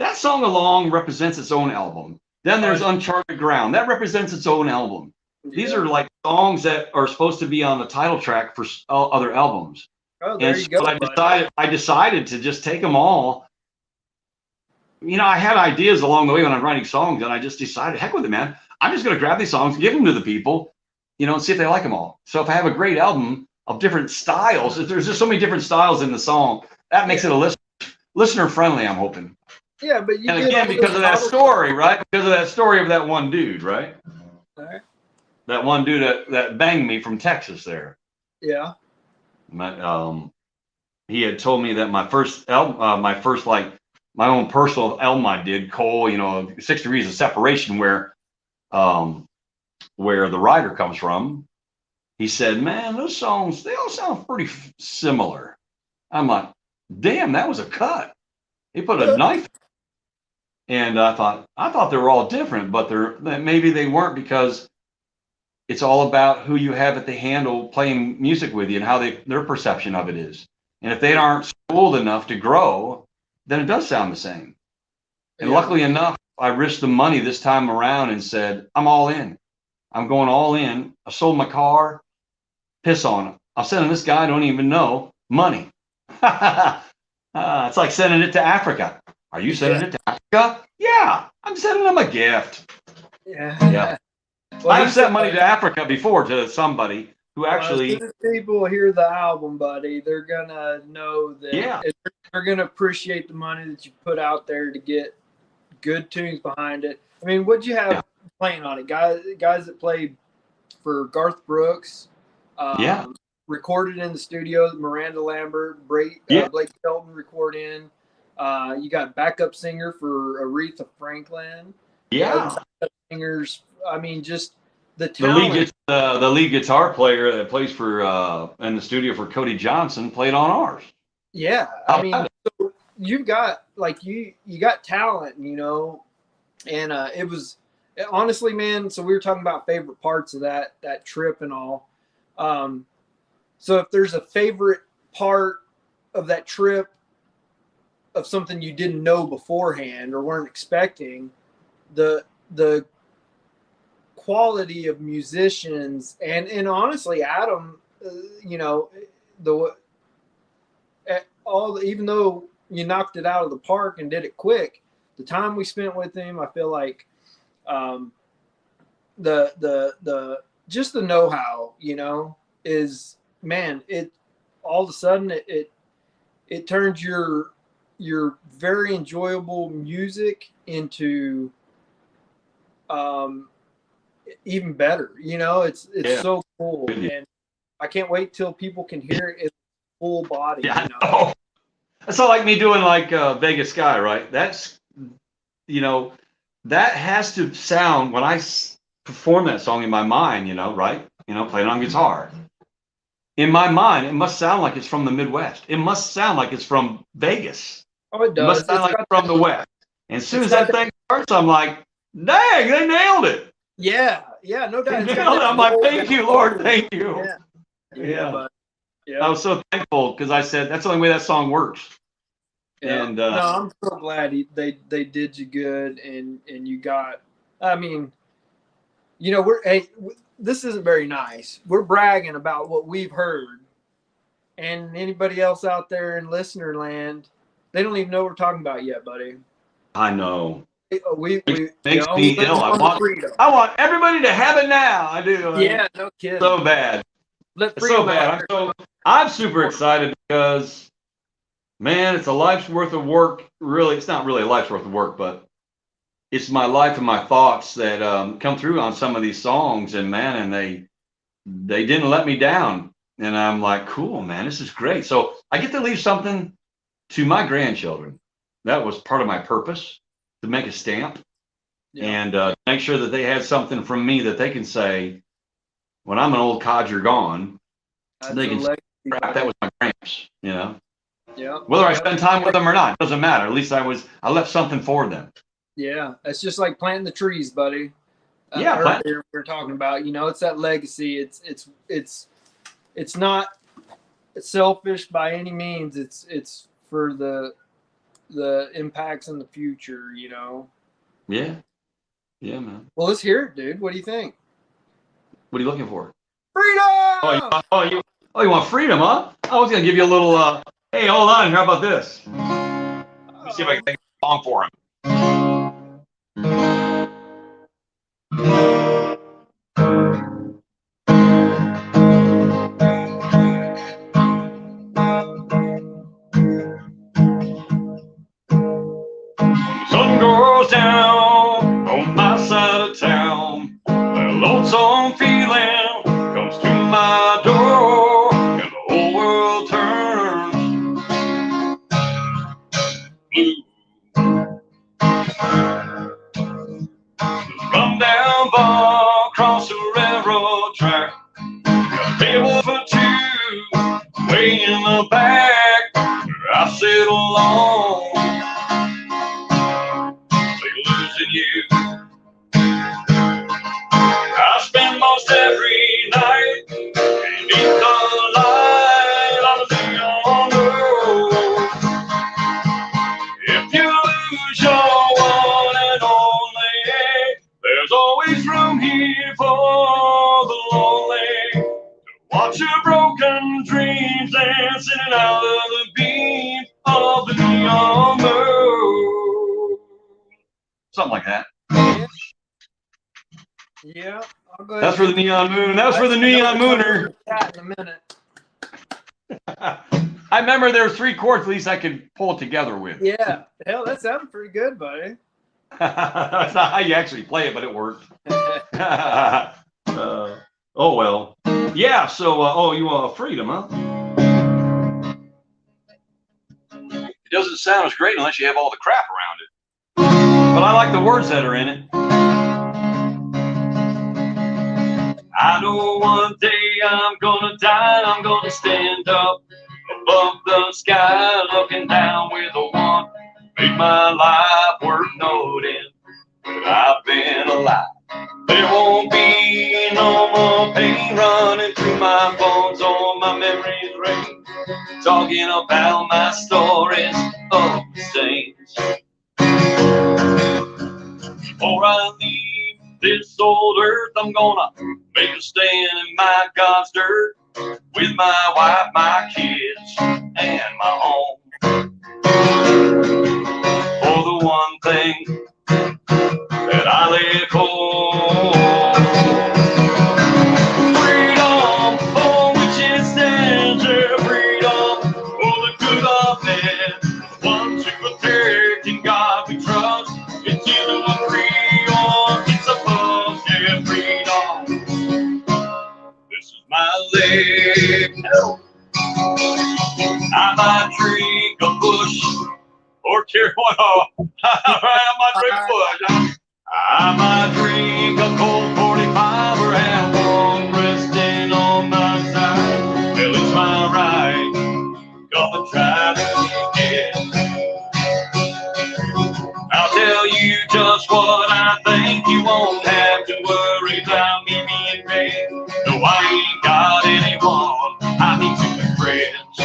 That song alone represents its own album. Then there's Uncharted Ground. That represents its own album. Yeah. These are like songs that are supposed to be on the title track for other albums. Oh, there you go. I decided to just take them all. I had ideas along the way when I'm writing songs, and I just decided, heck with it, man. I'm just going to grab these songs, give them to the people, and see if they like them all. So if I have a great album of different styles, if there's just so many different styles in the song, that makes it a listener friendly, I'm hoping. Yeah, but and again, because of that story, right? Because of that story of that one dude, right? All right. That one dude that banged me from Texas there. Yeah. He had told me that my first album, my own personal album I did, Cole, 6 Degrees of Separation, where the writer comes from. He said, man, those songs, they all sound pretty similar. I'm like, damn, that was a cut. He put a knife. And I thought they were all different, but maybe they weren't, because it's all about who you have at the handle playing music with you and how their perception of it is. And if they aren't schooled enough to grow, then it does sound the same. And luckily enough, I risked the money this time around and said, I'm all in. I'm going all in. I sold my car. Piss on him. I'm sending this guy I don't even know money. It's like sending it to Africa. Are you sending it to Africa? Yeah, I'm sending them a gift. Yeah. Well, I've sent money to Africa before to somebody who actually. As soon as people hear the album, buddy, they're gonna know that. They're gonna appreciate the money that you put out there to get good tunes behind it. I mean, what'd you have playing on it? Guys that played for Garth Brooks. Recorded in the studio. Miranda Lambert, Blake Shelton record in. You got backup singer for Aretha Franklin. Yeah. Singers. I mean, just the talent. The lead guitar player that plays for in the studio for Cody Johnson played on ours. Yeah, I mean, so you've got you got talent, and it was honestly, man. So we were talking about favorite parts of that trip and all. So if there's a favorite part of that trip of something you didn't know beforehand or weren't expecting, the quality of musicians and honestly, Adam, even though you knocked it out of the park and did it quick, the time we spent with him, I feel like the just the know-how, is, man, it all of a sudden it turns your your very enjoyable music into even better. You know, it's so cool, and I can't wait till people can hear it full body. Yeah, you know? That's not like me doing like Vegas Sky, right? That's, you know, that has to sound when I perform that song in my mind, you know, right? You know, playing on guitar. In my mind, it must sound like it's from the Midwest. It must sound like it's from Vegas. Oh, it does. It must sound like it's from the West. And as soon as that thing starts, I'm like, dang, they nailed it. Yeah, yeah, no doubt. They nailed it. I'm like, thank you, Lord, thank you. Yeah. I was so thankful because I said that's the only way that song works. Yeah. And no, I'm so glad they did you good, and you got. I mean, you know, this isn't very nice. We're bragging about what we've heard, and anybody else out there in listener land, they don't even know what we're talking about yet, buddy. I know. We makes me ill. I want everybody to have it now. I do. Yeah, no kidding. So bad. It's so bad. I'm super excited because, man, it's a life's worth of work. Really, it's not really a life's worth of work, but it's my life and my thoughts that come through on some of these songs. And man, and they didn't let me down. And I'm like, cool, man, this is great. So I get to leave something to my grandchildren. That was part of my purpose, to make a stamp and make sure that they had something from me that they can say, when I'm an old codger gone, they can say, crap, that was my gramps, you know? Yeah. Whether I spend time with them or not, doesn't matter. At least I left something for them. Yeah. It's just like planting the trees, buddy. Earlier we were talking about, you know, it's that legacy. It's not selfish by any means. It's for the impacts in the future, you know? Yeah. Yeah, man. Well, let's hear it, dude. What do you think? What are you looking for? Freedom! You want freedom, huh? I was going to give you a little, hey, hold on. How about this? Let me see if I can think of a song for him. Sun goes down on my side of town. A lonesome feeling comes to my door, and the whole world turns blue. Run down bar across the railroad track. Got a table for two, way in the back. I sit alone, losing you. I spend most every night beneath the light of the neon road. If you lose your one and only, there's always room here for the lonely to watch your broken dreams dancing out of the beam of the neon moon. Something like that. Yeah, I'll go ahead. That's for the neon moon. That was for the neon mooner. In a minute. I remember there were 3 chords at least I could pull it together with. Yeah, hell, that sounded pretty good, buddy. That's not how you actually play it, but it worked. Oh well. Yeah. So, you want freedom, huh? It doesn't sound as great unless you have all the crap around it. But I like the words that are in it. I know one day I'm gonna die and I'm gonna stand up above the sky, looking down with the one make my life worth noting that I've been alive. There won't be no more pain running through my bones or my memories ring, talking about my stories of the saints. Before I leave this old earth, I'm gonna make a stand in my God's dirt with my wife, my kids, and my home. For the one thing that I live for, freedom for which it stands, freedom for the good of men, the ones who carry one off. All right, I might drink a bush. I might drink a cold 45 or have one resting on my side. Well, it's my right. Gonna try to get. I'll tell you just what I think. You won't have to worry about me being red. No, I ain't got anyone. I need to be friends.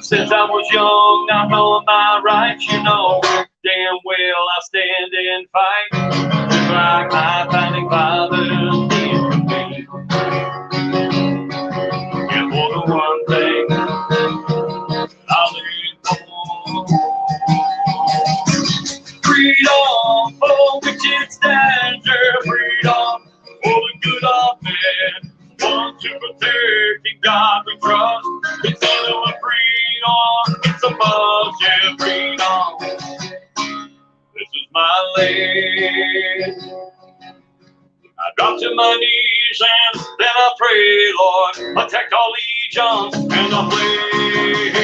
Since I was young, I know my rights. You know damn well I stand and fight. Just like my founding fathers did for me. And for the one thing I'll live for. Freedom for which it stands, freedom for the good of men. One to protect, in God we trust. It's either a freedom, it's a must, yeah, freedom. This is my land. I drop to my knees and then I pray, Lord, protect allegiance and the flame.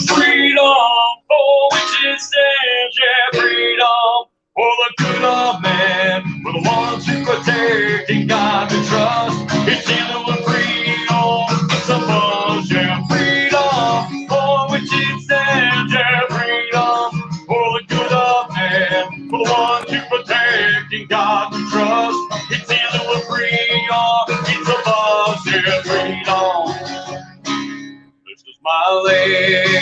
Freedom for which it stands, yeah, freedom for the good of man, for the ones who protect in God to trust. It's either a freedom, it's a must, yeah, freedom for which it stands, yeah, freedom for the good of man, for the ones who protect in God to trust. It's either a freedom, it's a must, yeah, freedom. This is my land.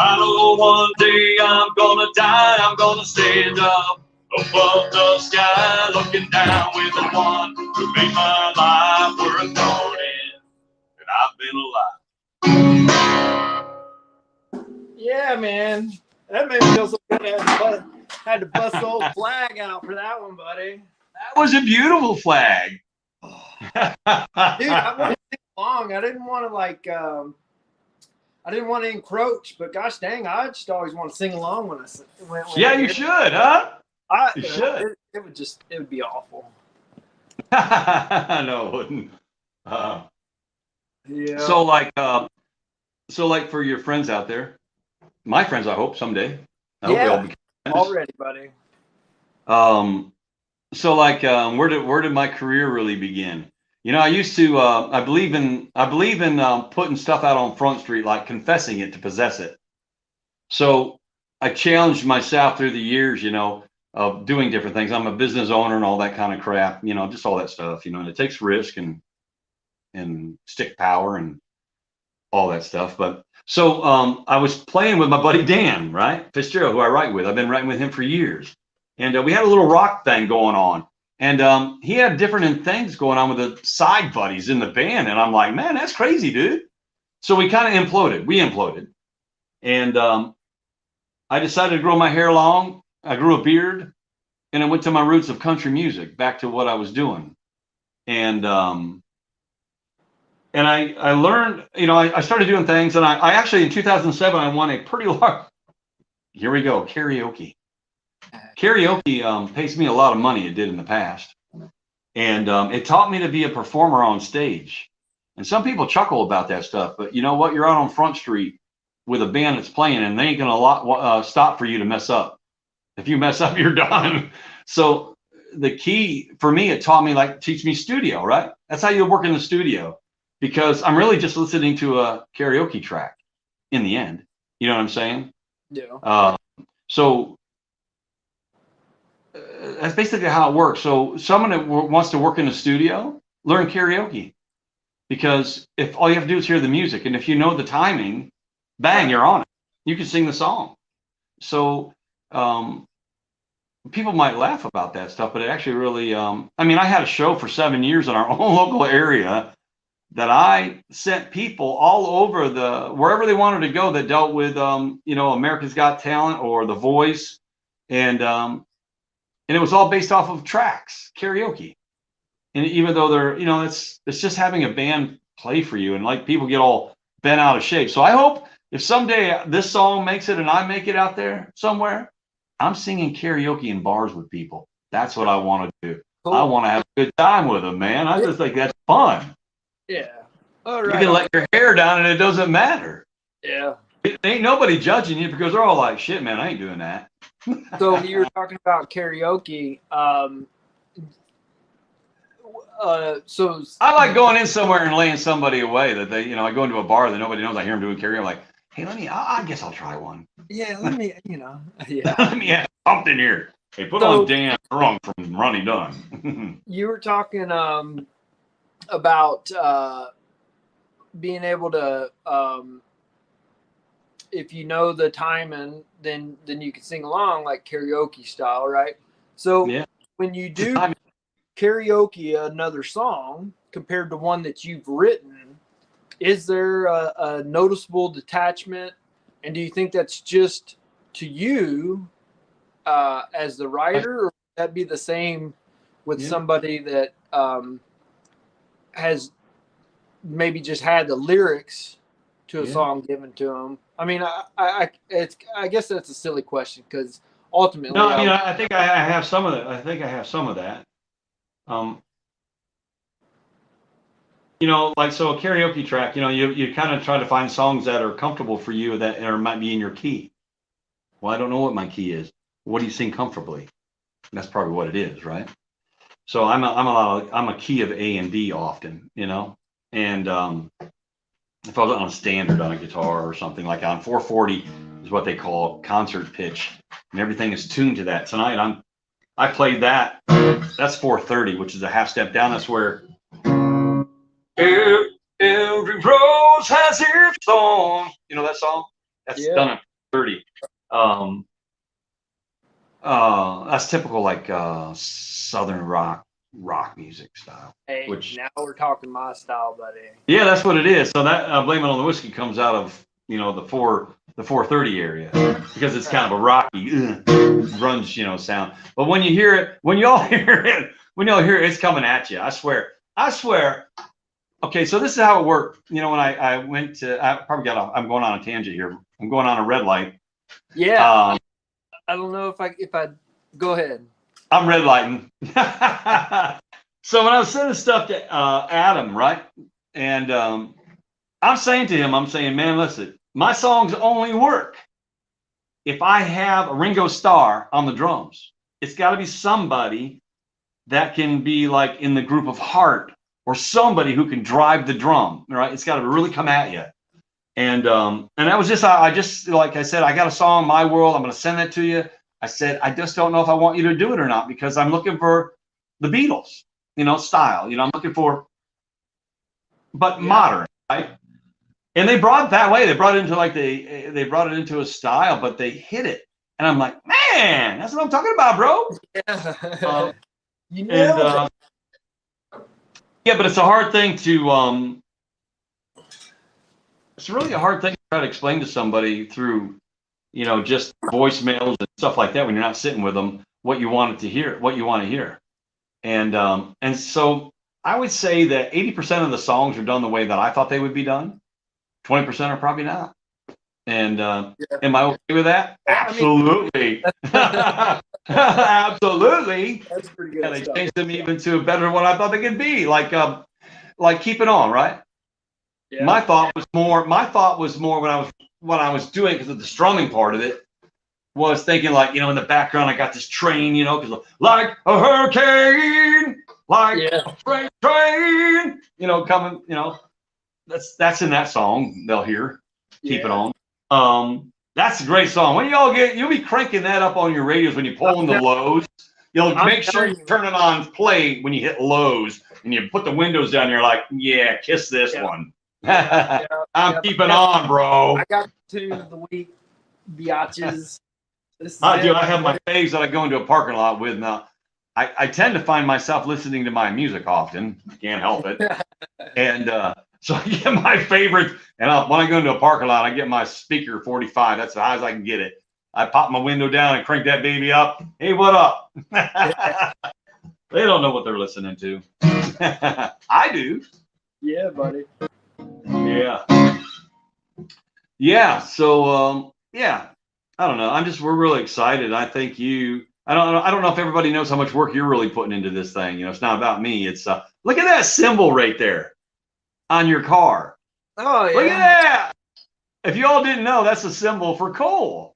I know one day I'm gonna die, I'm gonna stand up above the sky, looking down with the one who made my life worth knowing that I've been alive. Yeah, man. That made me feel so good. I had to bust the old flag out for that one, buddy. That was a beautiful flag. Dude, I wanted to sing along. I didn't want to I didn't want to encroach, but gosh dang, I just always want to sing along when when yeah, you should, huh? You should. It would be awful. No, it wouldn't. Yeah. So like for your friends out there, my friends, I hope someday. I hope we all become friends. Already, buddy. So like, where did my career really begin? You know, I used to, I believe in putting stuff out on Front Street, like confessing it to possess it. So I challenged myself through the years, you know, of doing different things. I'm a business owner and all that kind of crap, you know, just all that stuff, you know, and it takes risk and stick power and all that stuff. But so I was playing with my buddy Dan, right? Fitzgerald, who I write with. I've been writing with him for years. And we had a little rock thing going on. And he had different things going on with the side buddies in the band. And I'm like, man, that's crazy, dude. So we kind of imploded. We imploded. And I decided to grow my hair long. I grew a beard. And I went to my roots of country music, back to what I was doing. And I learned, you know, I started doing things. And I actually, in 2007, I won a pretty large, here we go, karaoke. Karaoke pays me a lot of money. It did in the past. And it taught me to be a performer on stage. And some people chuckle about that stuff. But you know what? You're out on Front Street with a band that's playing, and they ain't going to stop for you to mess up. If you mess up, you're done. So the key for me, it taught me, like, teach me studio, right? That's how you work in the studio. Because I'm really just listening to a karaoke track in the end. You know what I'm saying? Yeah. So that's basically how it works. So someone that wants to work in a studio, learn karaoke, because if all you have to do is hear the music, and if you know the timing, bang, you're on it. You can sing the song. So people might laugh about that stuff, but it actually really, I mean, I had a show for 7 years in our own local area that I sent people all over wherever they wanted to go that dealt with, you know, America's Got Talent or The Voice. And it was all based off of tracks, karaoke. And even though they're, you know, it's just having a band play for you, and like people get all bent out of shape. So I hope if someday this song makes it and I make it out there somewhere, I'm singing karaoke in bars with people. That's what I want to do. Cool. I want to have a good time with them, man. I just think that's fun. Yeah. All You right. can let your hair down and it doesn't matter. Yeah. Ain't nobody judging you because they're all like, shit, man, I ain't doing that. So you were talking about karaoke. So I like going in somewhere and laying somebody away that they, I go into a bar that nobody knows. I hear them doing karaoke. I'm like, hey, I guess I'll try one. yeah, let me, yeah. Let me have something here. Hey, put on Dan Drunk from Ronnie Dunn. You were talking about being able to, if you know the timing, then you can sing along like karaoke style, right? So when you do karaoke another song compared to one that you've written, is there a noticeable detachment? And do you think that's just to you as the writer, or would that be the same with somebody that has maybe just had the lyrics to a song given to them? I mean, I guess that's a silly question because ultimately, no, I think I have some of that. I think I have some of that. Like, so a karaoke track, you kind of try to find songs that are comfortable for you that might be in your key. Well, I don't know what my key is. What do you sing comfortably? That's probably what it is, right? So I'm a key of A and D often, and if I was on a standard on a guitar or something like on 440 is what they call concert pitch, and everything is tuned to that. Tonight I played that. That's 430, which is a half step down. That's where every rose has its thorn. You know that song? That's done at 30. That's typical like southern rock music style. Hey, now we're talking my style, buddy. Yeah, that's what it is. So that Blame It on the Whiskey comes out of the 430 area because it's kind of a rocky grunge sound. But when you hear it, when y'all hear it, it's coming at you. I swear. Okay, so this is how it worked. When I went to, I'm going on a tangent here. I'm going on a red light. Yeah. I don't know if I go ahead. I'm red lighting. So when I was sending stuff to Adam, right? And I'm saying to him, man, listen, my songs only work if I have a Ringo Starr on the drums. It's got to be somebody that can be like in the group of Heart, or somebody who can drive the drum, right? It's got to really come at you. And that was just, I just, like I said, I got a song, My World. I'm going to send that to you. I said, I just don't know if I want you to do it or not, because I'm looking for the Beatles, style. I'm looking for, but modern, right? And they brought it that way. They brought it into like they brought it into a style, but they hit it. And I'm like, man, that's what I'm talking about, bro. Yeah. You know it. Yeah, but it's a hard thing to it's really a hard thing to try to explain to somebody through, just voicemails and stuff like that when you're not sitting with them what you want to hear. And so I would say that 80% of the songs are done the way that I thought they would be done. 20% are probably not. And am I okay with that? Absolutely. Absolutely. That's pretty good. And they changed them even to better than what I thought they could be. Like Keep It On, right? Yeah. My thought was more when I was doing, because of the strumming part of it, was thinking like, in the background I got this train, because like a hurricane, like a freight train, coming, that's in that song. They'll hear Keep It On. That's a great song. When you'll be cranking that up on your radios when you pull in the lows. You'll make sure you turn it on play when you hit lows, and you put the windows down. You're like, yeah, kiss this one. I'm keeping on, bro. I got to the week biatches. I do. I have my faves that I go into a parking lot with now. I tend to find myself listening to my music often. I can't help it. And so I get my favorite. And when I go into a parking lot, I get my speaker 45. That's as high as I can get it. I pop my window down and crank that baby up. Hey, what up? They don't know what they're listening to. I do. Yeah, buddy. Yeah. Yeah. So, yeah, I don't know. We're really excited. I think I don't know if everybody knows how much work you're really putting into this thing. It's not about me. It's, look at that symbol right there on your car. Oh Look at yeah. that. If you all didn't know, that's a symbol for coal.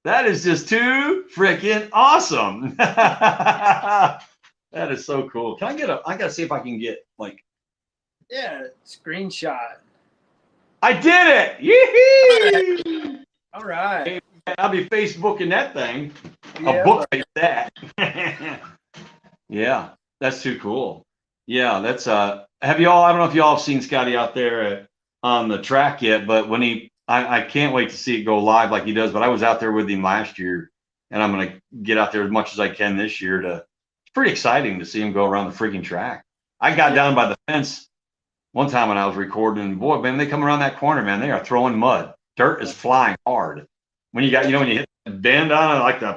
That is just too freaking awesome. That is so cool. I gotta see if I can get like. Yeah, screenshot. I did it! Yee-hee! All right. Hey, I'll be Facebooking that thing. I'll Yeah. book that. Yeah, that's too cool. Yeah, that's have y'all, I don't know if y'all have seen Scotty out there on the track yet, but I can't wait to see it go live like he does, but I was out there with him last year and I'm gonna get out there as much as I can this year it's pretty exciting to see him go around the freaking track. I got down by the fence one time when I was recording, and boy, man, they come around that corner, man, they are throwing mud. Dirt is flying hard. When you hit the bend on it, like the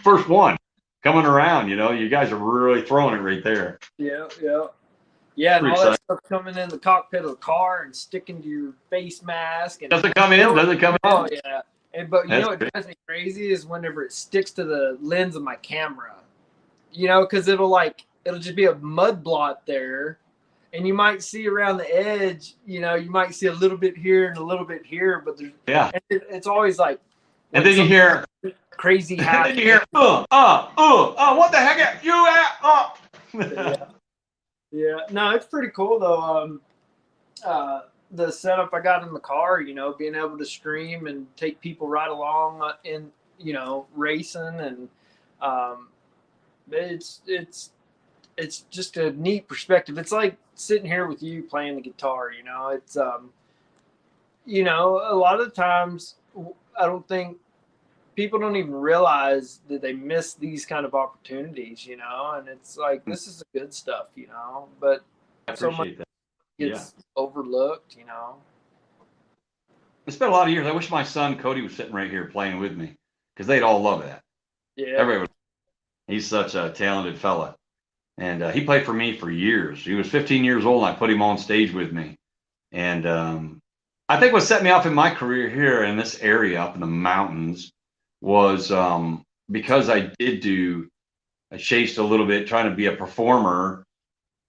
first one coming around, you guys are really throwing it right there. Yeah, yeah. Yeah, and all that stuff coming in the cockpit of the car and sticking to your face mask. And Does it come in? Oh, yeah. But you know what drives me crazy is whenever it sticks to the lens of my camera. Because it'll just be a mud blot there. And you might see around the edge, you might see a little bit here and a little bit here, but it's always like. And then you hear crazy happen. And then you hear, what the heck are you at? Yeah. No, it's pretty cool though. The setup I got in the car, being able to stream and take people right along in, racing, and it's just a neat perspective. It's like sitting here with you playing the guitar. It's a lot of the times I don't think people don't even realize that they miss these kind of opportunities, and it's like, this is the good stuff, but so much gets overlooked, It's been a lot of years. I wish my son Cody was sitting right here playing with me, because they'd all love that. Yeah. Everybody. He's such a talented fella. And he played for me for years. He was 15 years old, and I put him on stage with me. And I think what set me off in my career here in this area up in the mountains was because I chased a little bit trying to be a performer,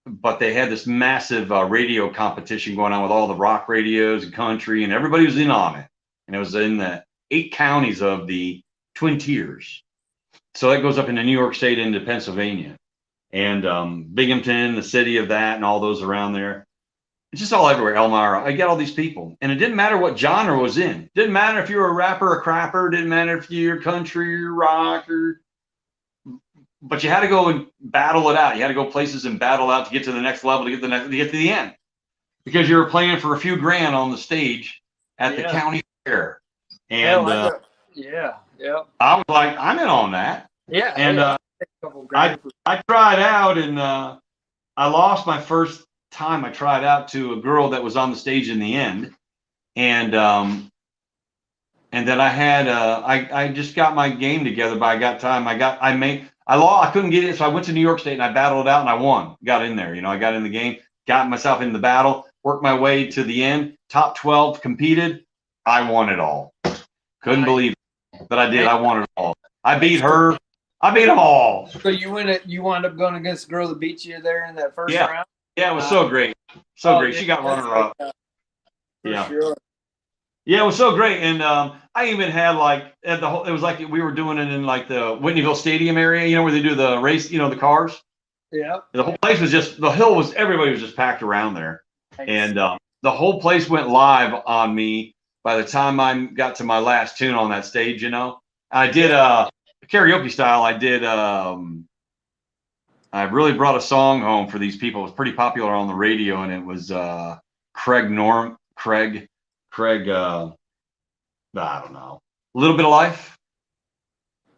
but they had this massive radio competition going on with all the rock radios and country, and everybody was in on it. And it was in the 8 counties of the Twin Tiers. So that goes up into New York State into Pennsylvania. And Binghamton, the city of that, and all those around there. It's just all everywhere. Elmira. I get all these people, and it didn't matter what genre was in. Didn't matter if you were a rapper, a crapper. Didn't matter if you're country, or rock, but you had to go and battle it out. You had to go places and battle out to get to the next level, to get to the end, because you were playing for a few grand on the stage at the county fair. And I was like, I'm in on that. Yeah. And I tried out, and I lost my first time I tried out to a girl that was on the stage in the end, and then I had I just got my game together, but I got time. I couldn't get it, so I went to New York State and I battled it out and I won. Got in there, I got in the game, got myself in the battle, worked my way to the end, top 12, competed. I won it all. Couldn't believe it, but I did. I won it all. I beat her. I beat them all. So you wound up going against the girl that beat you there in that first round? Yeah, it was so great. So great. She got runner up. Sure. Yeah, it was so great. And I even had it was like we were doing it in like the Whitneyville Stadium area, where they do the race, the cars. Yeah. The whole place was everybody was just packed around there. Nice. And the whole place went live on me by the time I got to my last tune on that stage, I did karaoke style. I really brought a song home for these people. It was pretty popular on the radio, and it was Craig, I don't know. A Little Bit of Life.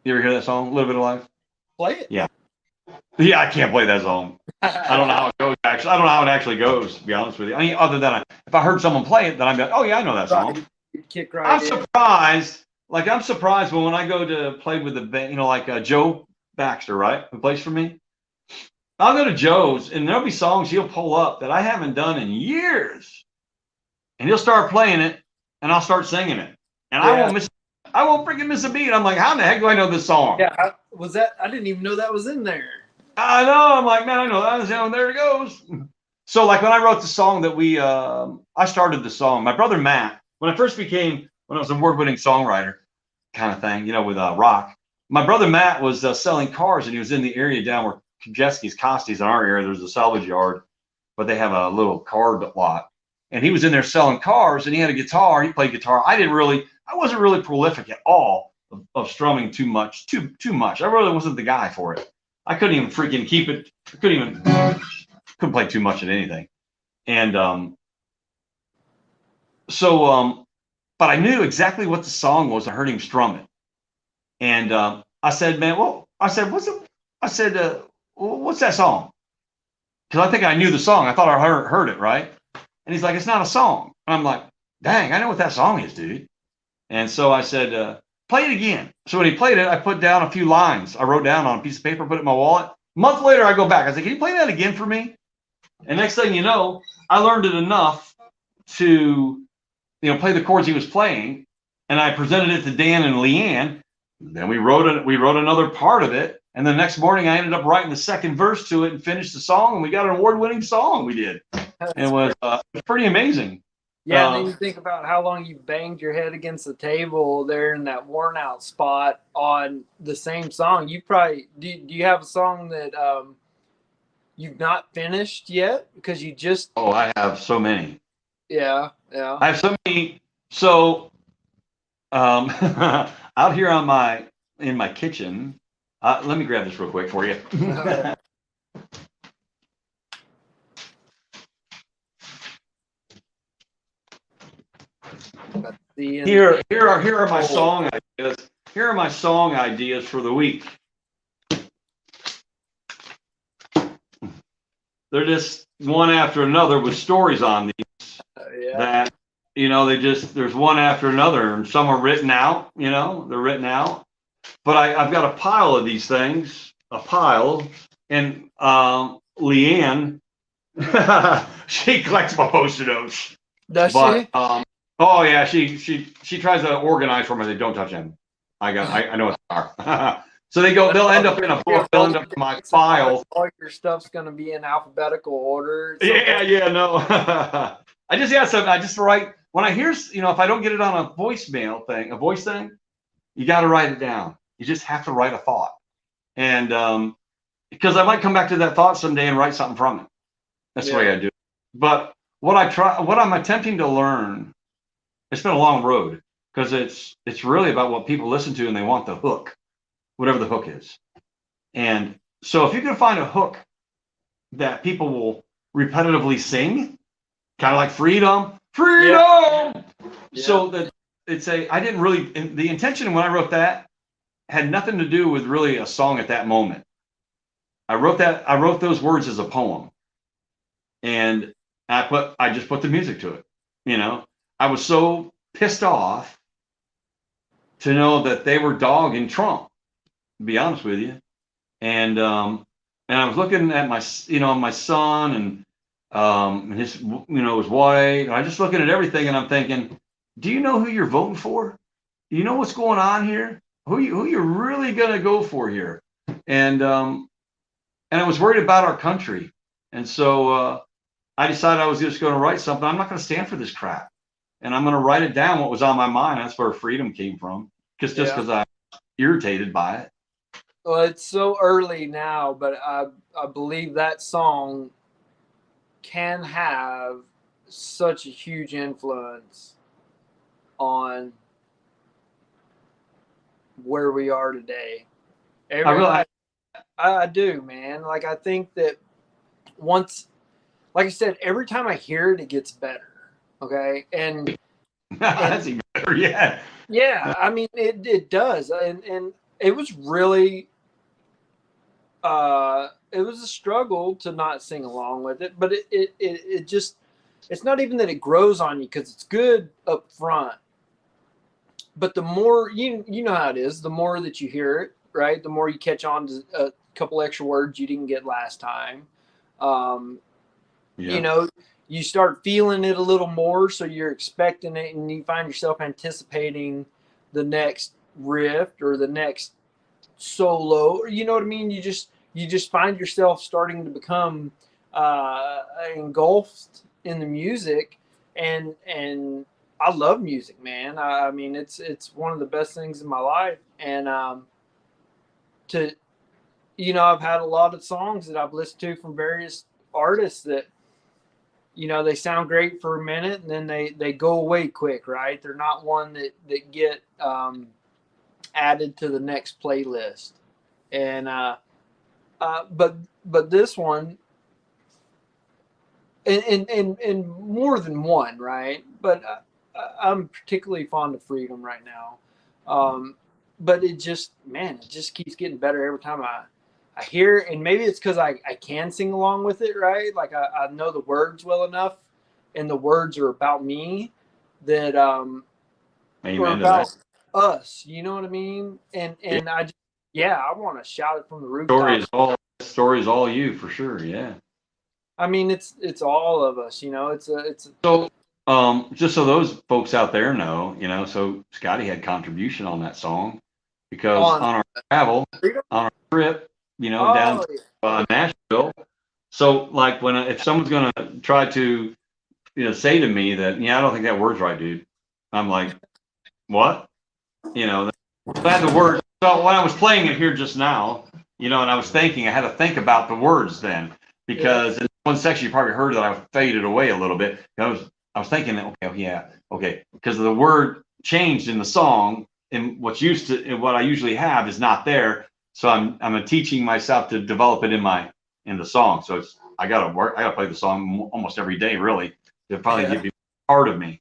You ever hear that song? A Little Bit of Life? Play it. Yeah. Yeah, I can't play that song. I don't know how it goes, actually. I don't know how it actually goes, to be honest with you. I mean, other than if I heard someone play it, then I'd be like, oh, yeah, I know that song. Kick right I'm surprised. I'm surprised when I go to play with the band, like Joe Baxter, right? Who plays for me? I'll go to Joe's, and there'll be songs he'll pull up that I haven't done in years. And he'll start playing it, and I'll start singing it, and Yeah. I won't freaking miss a beat. I'm like, how in the heck do I know this song? Yeah, was that? I didn't even know that was in there. I know. I'm like, man, I know that. And there it goes. So like when I wrote the song that I started the song. My brother Matt, when I was an award-winning songwriter, kind of thing, with rock. My brother Matt was selling cars, and he was in the area down where Kajeski's, Costy's in our area. There's a salvage yard, but they have a little car lot. And he was in there selling cars, and he had a guitar. He played guitar. I wasn't really prolific at all of strumming too much. I really wasn't the guy for it. I couldn't even freaking keep it. Couldn't play too much at anything. And but I knew exactly what the song was. I heard him strum it. And I said, man, what's that song? Because I think I knew the song. I thought I heard it, right? And he's like, it's not a song. And I'm like, dang, I know what that song is, dude. And so I said, play it again. So when he played it, I put down a few lines. I wrote down on a piece of paper, put it in my wallet. A month later, I go back. I said, can you play that again for me? And next thing you know, I learned it enough to, play the chords he was playing. And I presented it to Dan and Leanne. Then we wrote another part of it. And the next morning, I ended up writing the second verse to it and finished the song. And we got an award-winning song we did. It was pretty amazing. Yeah, and then you think about how long you banged your head against the table there in that worn out spot on the same song. You probably do you have a song that you've not finished yet because you just I have so many. Yeah. I have so many. So out here in my kitchen, let me grab this real quick for you. Here are my song ideas. Here are my song ideas for the week. They're just one after another with stories on these. That there's one after another, and some are written out. They're written out. But I've got a pile of these things, and Leanne, she collects my Post-it notes. Does she? Oh yeah, she tries to organize for me. They don't touch them. I know it's hard. So they'll end up in a book. They'll end up in my file. All your stuff's gonna be in alphabetical order. No. I just write when I hear, if I don't get it on a voice thing, you got to write it down. You just have to write a thought, and because I might come back to that thought someday and write something from it. That's the way I do it. But what I'm attempting to learn, it's been a long road because it's really about what people listen to and they want the hook, whatever the hook is. And so if you can find a hook that people will repetitively sing, kind of like freedom. Yeah. So that I didn't really, the intention when I wrote that had nothing to do with really a song at that moment. I wrote those words as a poem, and I just put the music to it. I was so pissed off to know that they were dogging Trump, to be honest with you. And I was looking at my son and his, his wife. And I just looking at everything, and I'm thinking, do you know who you're voting for? Do you know what's going on here? Who you're really gonna go for here? And I was worried about our country, and so I decided I was just going to write something. I'm not going to stand for this crap, and I'm going to write it down. What was on my mind? That's where freedom came from, because I was irritated by it. Well, it's so early now, but I believe that song can have such a huge influence on where we are today. I do, man. Like, I think that once, like I said, every time I hear it, it gets better. Okay. And that's even better. Yeah. Yeah. I mean, it does. And it was really, it was a struggle to not sing along with it, but it just, it's not even that it grows on you because it's good up front. But the more, you know how it is, the more that you hear it, right? The more you catch on to a couple extra words you didn't get last time. You you start feeling it a little more, so you're expecting it, and you find yourself anticipating the next riff or the next solo, or you know what I mean. You just find yourself starting to become engulfed in the music, and I love music, man. I mean, it's one of the best things in my life, and to I've had a lot of songs that I've listened to from various artists that they sound great for a minute and then they go away quick, right? They're not one that get added to the next playlist. And but this one, and more than one, right? But I'm particularly fond of Freedom right now. But it just keeps getting better every time I hear it. And maybe it's because I can sing along with it, right? Like I know the words well enough, and the words are about me that or about us. You know what I mean? And I just, I want to shout it from the rooftops. Story is all you for sure. Yeah. I mean, it's all of us. It's so just so those folks out there know, so Scotty had contribution on that song because on our travel, on our trip, down to Nashville. So like if someone's gonna try to say to me that I don't think that word's right, dude, I'm like, what? I had the words. So when I was playing it here just now, and I was thinking, I had to think about the words then, because in one section you probably heard that I faded away a little bit. I was thinking, okay, because the word changed in the song, and what I usually have is not there. So I'm teaching myself to develop it in the song. So I gotta play the song almost every day, really. It'll probably be part of me.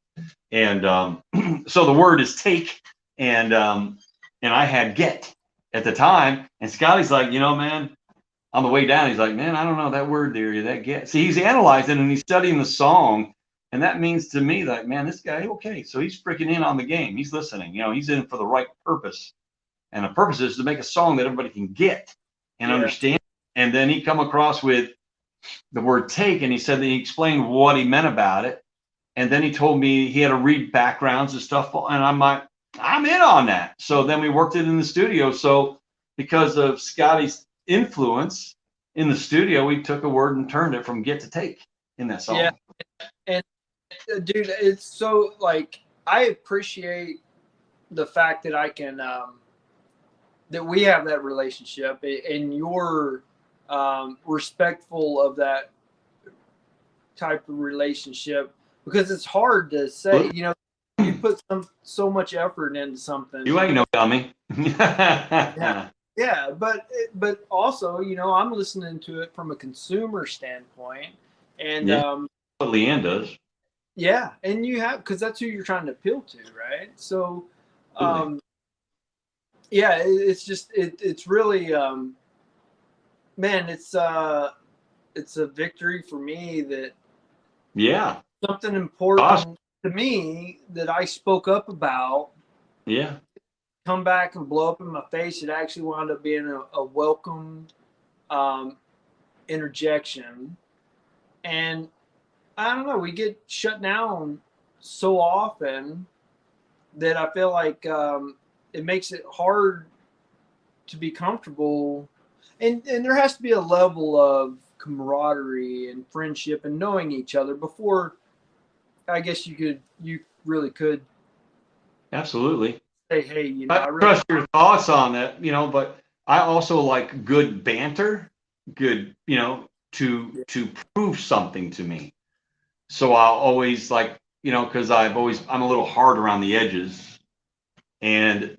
And so the word is take, and I had get at the time, and Scotty's like, man, on the way down, he's like, man, I don't know that word there, that get. See, he's analyzing and he's studying the song, and that means to me like, man, this guy, okay, so he's freaking in on the game. He's listening, he's in for the right purpose, and the purpose is to make a song that everybody can get and understand. And then he come across with the word take, and he said that he explained what he meant about it, and then he told me he had to read backgrounds and stuff, and I'm like, I'm in on that. So then we worked it in the studio. So because of Scotty's influence in the studio, we took a word and turned it from get to take in that song. Yeah. And dude, it's so like, I appreciate the fact that I can, that we have that relationship, and you're respectful of that type of relationship, because it's hard to say, you put so much effort into something. You ain't no dummy. Yeah, but also, I'm listening to it from a consumer standpoint, and what Leanne does. Yeah, and you have, because that's who you're trying to appeal to, right? So, it's just it's really, man, it's a victory for me that something important to me that I spoke up about come back and blow up in my face. It actually wound up being a welcome interjection. And I don't know, we get shut down so often that I feel like it makes it hard to be comfortable. And there has to be a level of camaraderie and friendship and knowing each other before, I guess you really could absolutely say, hey, I trust your thoughts on that, but I also like good banter, good, to prove something to me. So I'll always like, because I'm a little hard around the edges, and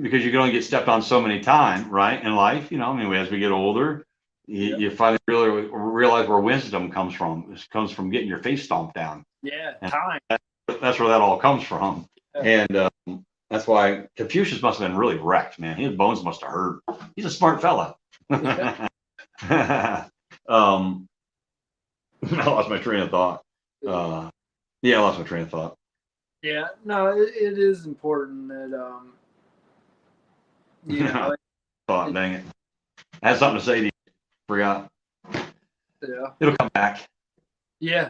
because you can only get stepped on so many times, right, in life, as we get older, you finally really realize where wisdom comes from. It comes from getting your face stomped down. Yeah, and time. That's where that all comes from. And that's why Confucius must have been really wrecked, man. His bones must have hurt. He's a smart fella. I lost my train of thought. I lost my train of thought. Yeah, no, it is important that dang it. I had something to say to you. Forgot. Yeah. It'll come back. Yeah.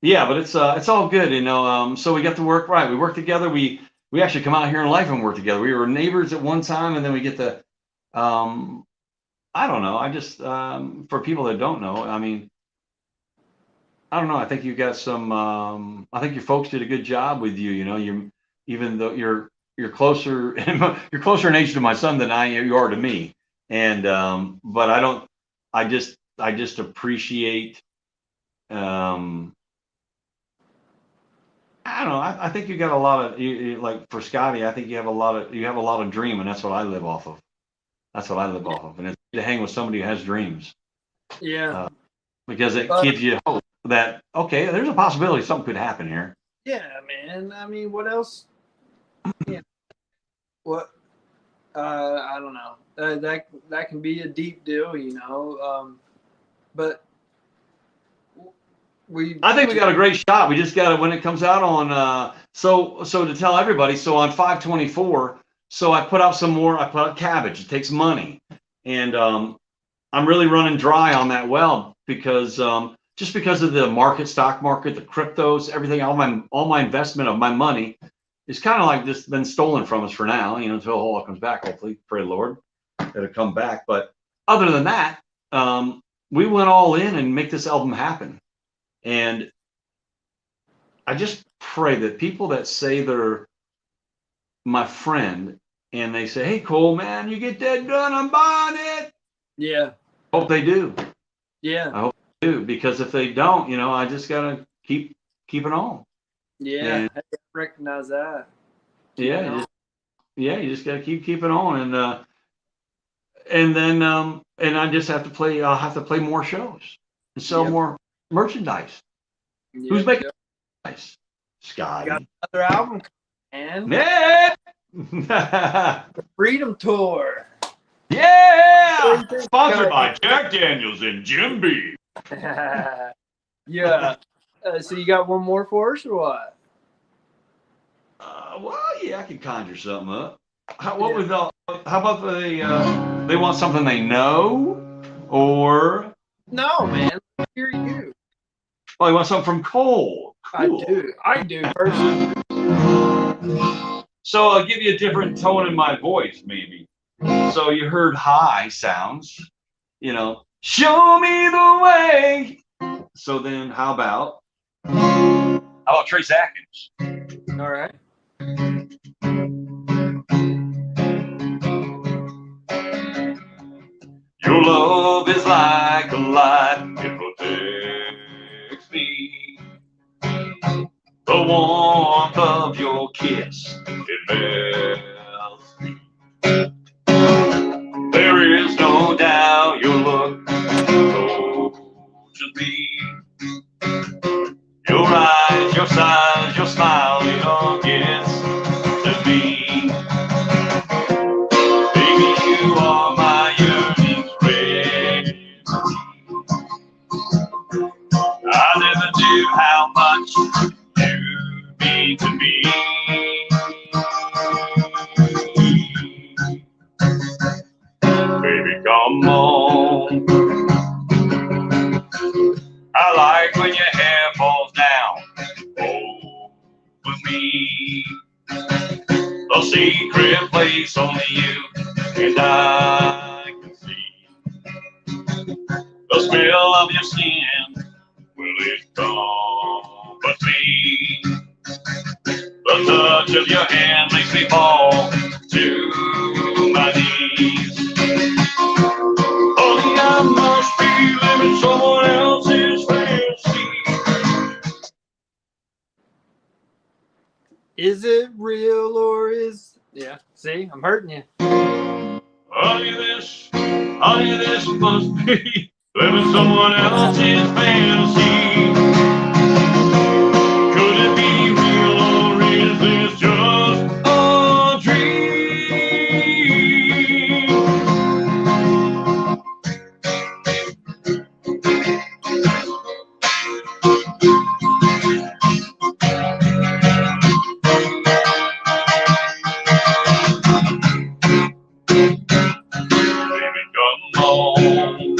Yeah, but it's all good, you know. So we get to work right. We work together. We actually come out here in life and work together. We were neighbors at one time, and then we get to I don't know. I just for people that don't know, I mean, I don't know. I think you got some. I think your folks did a good job with you. You know, you even though you're closer you're closer in age to my son than you are to me. And but I don't. I just appreciate. Um, I don't know. I think you got a lot of like for Scotty. I think you have a lot of dream, and that's what I live off of. That's what I live off of, and it's to hang with somebody who has dreams. Yeah. Because it gives you hope that, okay, there's a possibility something could happen here. Yeah, man. I mean, what else? Yeah. What? I don't know. That can be a deep deal, you know. But I think we got a great shot. We just got to, when it comes out on, so to tell everybody, so on 5/24, so I put out some more, I put out cabbage. It takes money. And I'm really running dry on that well because just because of the stock market, the cryptos, everything, all my investment of my money is kind of like just been stolen from us for now, you know, until it all comes back. Hopefully, pray Lord that it come back. But other than that, we went all in and make this album happen. And I just pray that people that say they're my friend and they say, "Hey, Cole, man, you get that done, I'm buying it." Yeah. Hope they do. Yeah. I hope they do, because if they don't, you know, I just gotta keep it on. Yeah. And, I recognize that. You just gotta keep it on, and then and I just have to play. I'll have to play more shows and sell more merchandise. Yep. Who's making merchandise? Scotty. Got another album, man. Yeah. The Freedom Tour. Yeah. Sponsored by Jack Daniels and Jim Beam. Yeah. So you got one more for us or what? Well, yeah, I can conjure something up. How about they want something they know, or no, man? Hear you. Oh, you want something from Cole? Cool. I do personally. So I'll give you a different tone in my voice, maybe. So you heard high sounds, you know, show me the way. So then how about Trace Atkins? All right. Your love is like a light, it protects me. The warmth of your kiss, it melts me. There is no doubt your look touches me. Your eyes, your sighs, your smile, it all gets to me. Baby, you are my yearning's remedy. I never knew how much you mean to me. Baby, come on. I like when your hair falls down over me. A secret place only you and I can see. The smell of your skin, well, it comforts me. The touch of your hand makes me fall to my knees. Oh, I must be living someone else's fantasy. Is it real or is... Yeah, see, I'm hurting you. Honey, this must be living someone else's fantasy. Could it be real or is this just a dream? Baby, come on.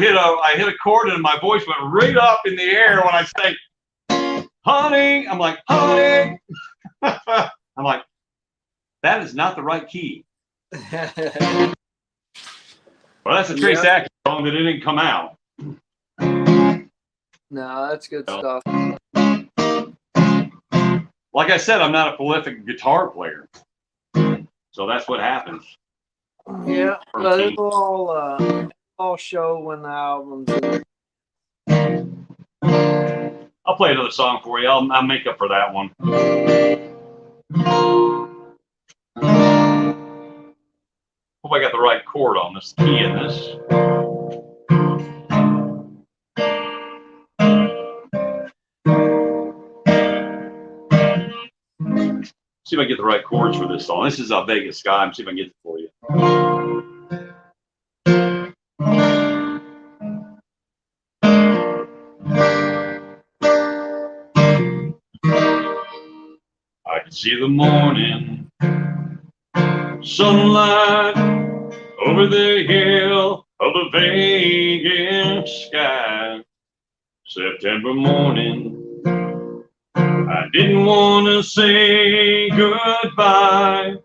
I hit a chord and my voice went right up in the air when I say, honey. I'm like, honey. I'm like, that is not the right key. Well, that's a Trace Atkins song that didn't come out. No, that's good stuff. Like I said, I'm not a prolific guitar player. So that's what happens. Yeah, but it'll all show when the album's in. I'll play another song for you. I'll make up for that one. Hope I got the right chord on this key in this. See if I get the right chords for this song. This is a Vegas Sky. I'm see if I can get it for you. I can see the morning sunlight over the hill of the Vegas sky. September morning, I didn't want to say goodbye.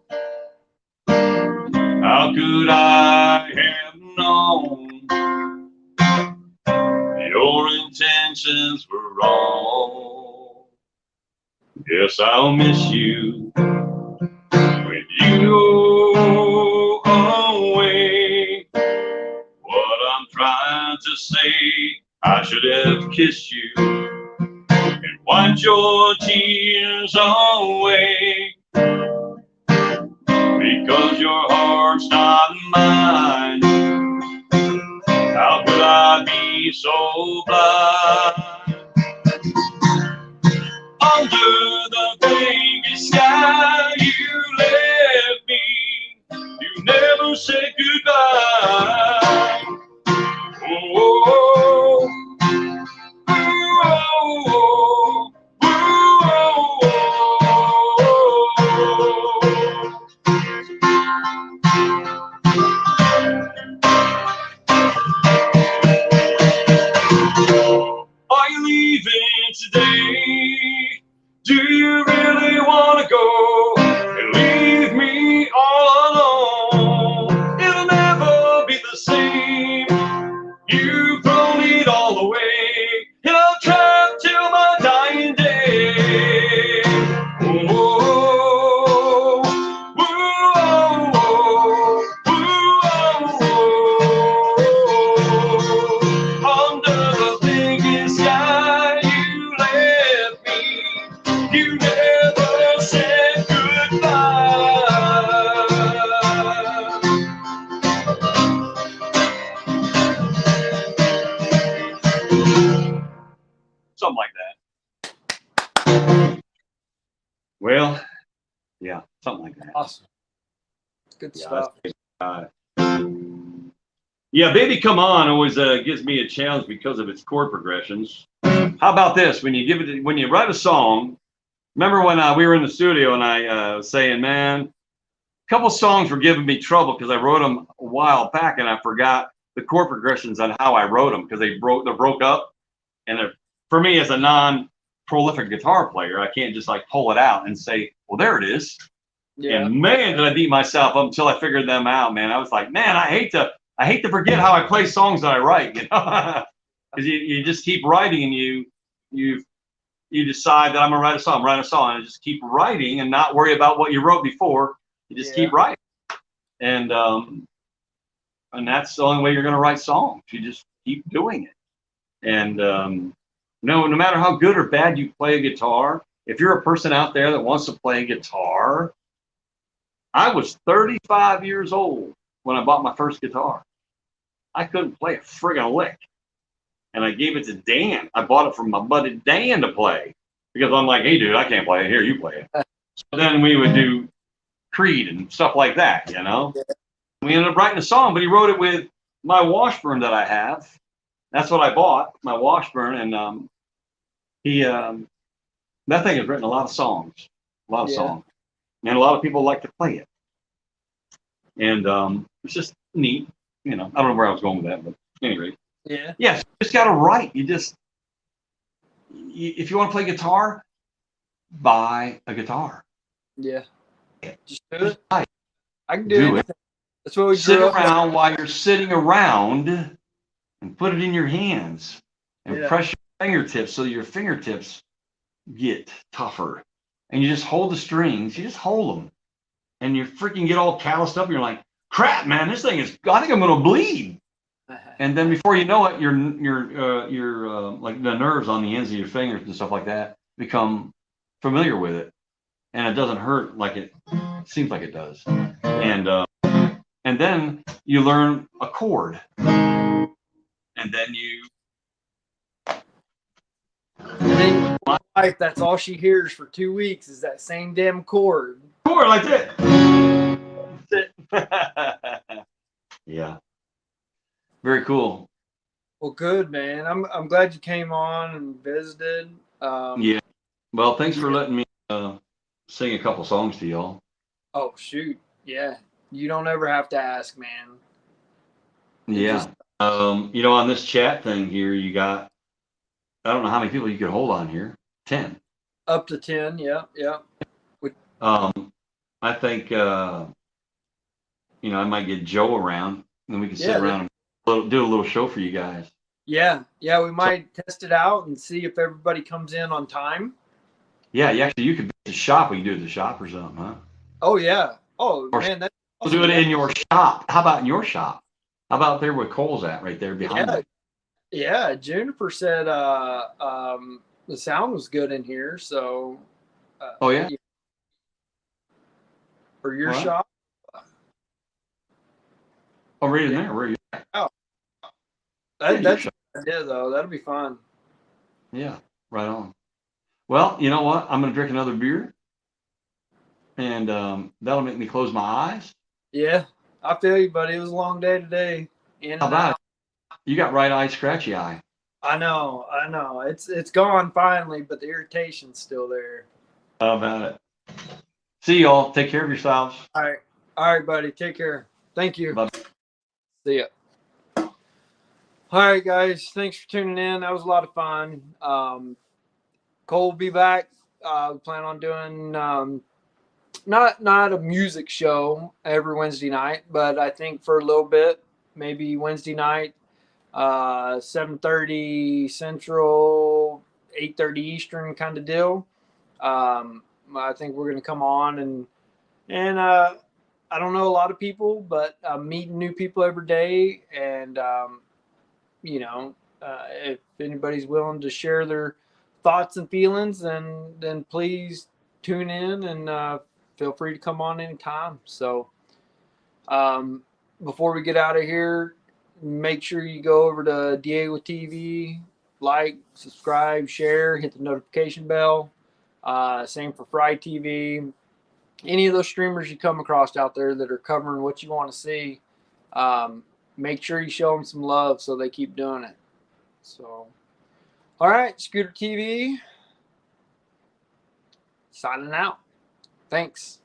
How could I have known your intentions were wrong? Yes, I'll miss you when you go away. What I'm trying to say, I should have kissed you and wiped your tears away. Because your heart's not mine. How could I be so blind? Under the Vegas sky you left me. You never said goodbye. Oh, are you leaving today? Do you really want to go and leave me all alone? It'll never be the same. You've thrown it all away, and I'll try till my dying day. Oh, under the biggest sky you left me. You never said goodbye. Something like that. Well, yeah, something like that. Awesome. Good stuff. Yeah, Baby Come On always gives me a challenge because of its chord progressions. How about this? When you write a song, remember when we were in the studio and I was saying, man, a couple songs were giving me trouble because I wrote them a while back and I forgot the chord progressions on how I wrote them because they broke up, and for me as a non-prolific guitar player, I can't just like pull it out and say, well, there it is. Yeah. And man, did I beat myself up until I figured them out, man. I was like, man, I hate to forget how I play songs that I write, you know, because you just keep writing and you decide that I'm gonna write a song, and just keep writing and not worry about what you wrote before. You just keep writing, and that's the only way you're gonna write songs. You just keep doing it, and no matter how good or bad you play a guitar, if you're a person out there that wants to play guitar, I was 35 years old when I bought my first guitar. I couldn't play a friggin' lick. And I gave it to Dan. I bought it from my buddy Dan to play. Because I'm like, hey, dude, I can't play it. Here, you play it. So then we would do Creed and stuff like that, you know? We ended up writing a song, but he wrote it with my Washburn that I have. That's what I bought, my Washburn. And that thing has written a lot of songs. Songs. And a lot of people like to play it. And it's just neat. You know, I don't know where I was going with that, but anyway. Yeah. Yeah, so you just got to write. If you want to play guitar, buy a guitar. Yeah. Just do Just it. buy it. I can do Do it. anything. That's what we Sit grew up with. around while you're sitting around and put it in your hands and Yeah. press your fingertips so your fingertips get tougher. And you just hold the strings. You just hold them. And you freaking get all calloused up. And you're like, crap, man, this thing is, I think I'm going to bleed. And then before you know it, your like the nerves on the ends of your fingers and stuff like that become familiar with it, and it doesn't hurt like it seems like it does. And then you learn a chord, and then you. And then my wife, that's all she hears for 2 weeks is that same damn chord. Chord like that. That's it. Yeah. Very cool. Well, good, man. I'm glad you came on and visited. Yeah. Well, thanks for letting me sing a couple songs to y'all. Oh shoot, yeah. You don't ever have to ask, man. Yeah. On this chat thing here, you got, I don't know how many people you could hold on here. 10. Up to 10, yeah, yeah. I think, I might get Joe around and we can sit around and do a little show for you guys. Yeah, we might test it out and see if everybody comes in on time. Yeah, actually, you could be at the shop. We can do it at the shop or something, huh? Oh, yeah. Oh, Or man, that's we'll do it in your shop. How about in your shop? How about there where Cole's at, right there behind me? Yeah, Juniper said the sound was good in here, so. Oh, yeah? For your shop? Oh, right in there. Where are you at? Oh. That's an idea, though. That'll be fun. Yeah, right on. Well, you know what? I'm going to drink another beer, and that'll make me close my eyes. Yeah, I feel you, buddy. It was a long day today. How about it? You got right eye, scratchy eye. I know. It's gone finally, but the irritation's still there. How about it? See y'all. Take care of yourselves. All right, buddy. Take care. Thank you. Bye. See ya. All right, guys. Thanks for tuning in. That was a lot of fun. Cole will be back. We plan on doing not a music show every Wednesday night, but I think for a little bit, maybe Wednesday night, 7:30 Central, 8:30 Eastern kind of deal. I think we're gonna come on and I don't know a lot of people, but I'm meeting new people every day, and if anybody's willing to share their thoughts and feelings, then please tune in and feel free to come on anytime. So before we get out of here, make sure you go over to Diego TV, like, subscribe, share, hit the notification bell. Same for Fry TV. Any of those streamers you come across out there that are covering what you want to see, make sure you show them some love so they keep doing it. So, all right, Scooter TV, signing out. Thanks.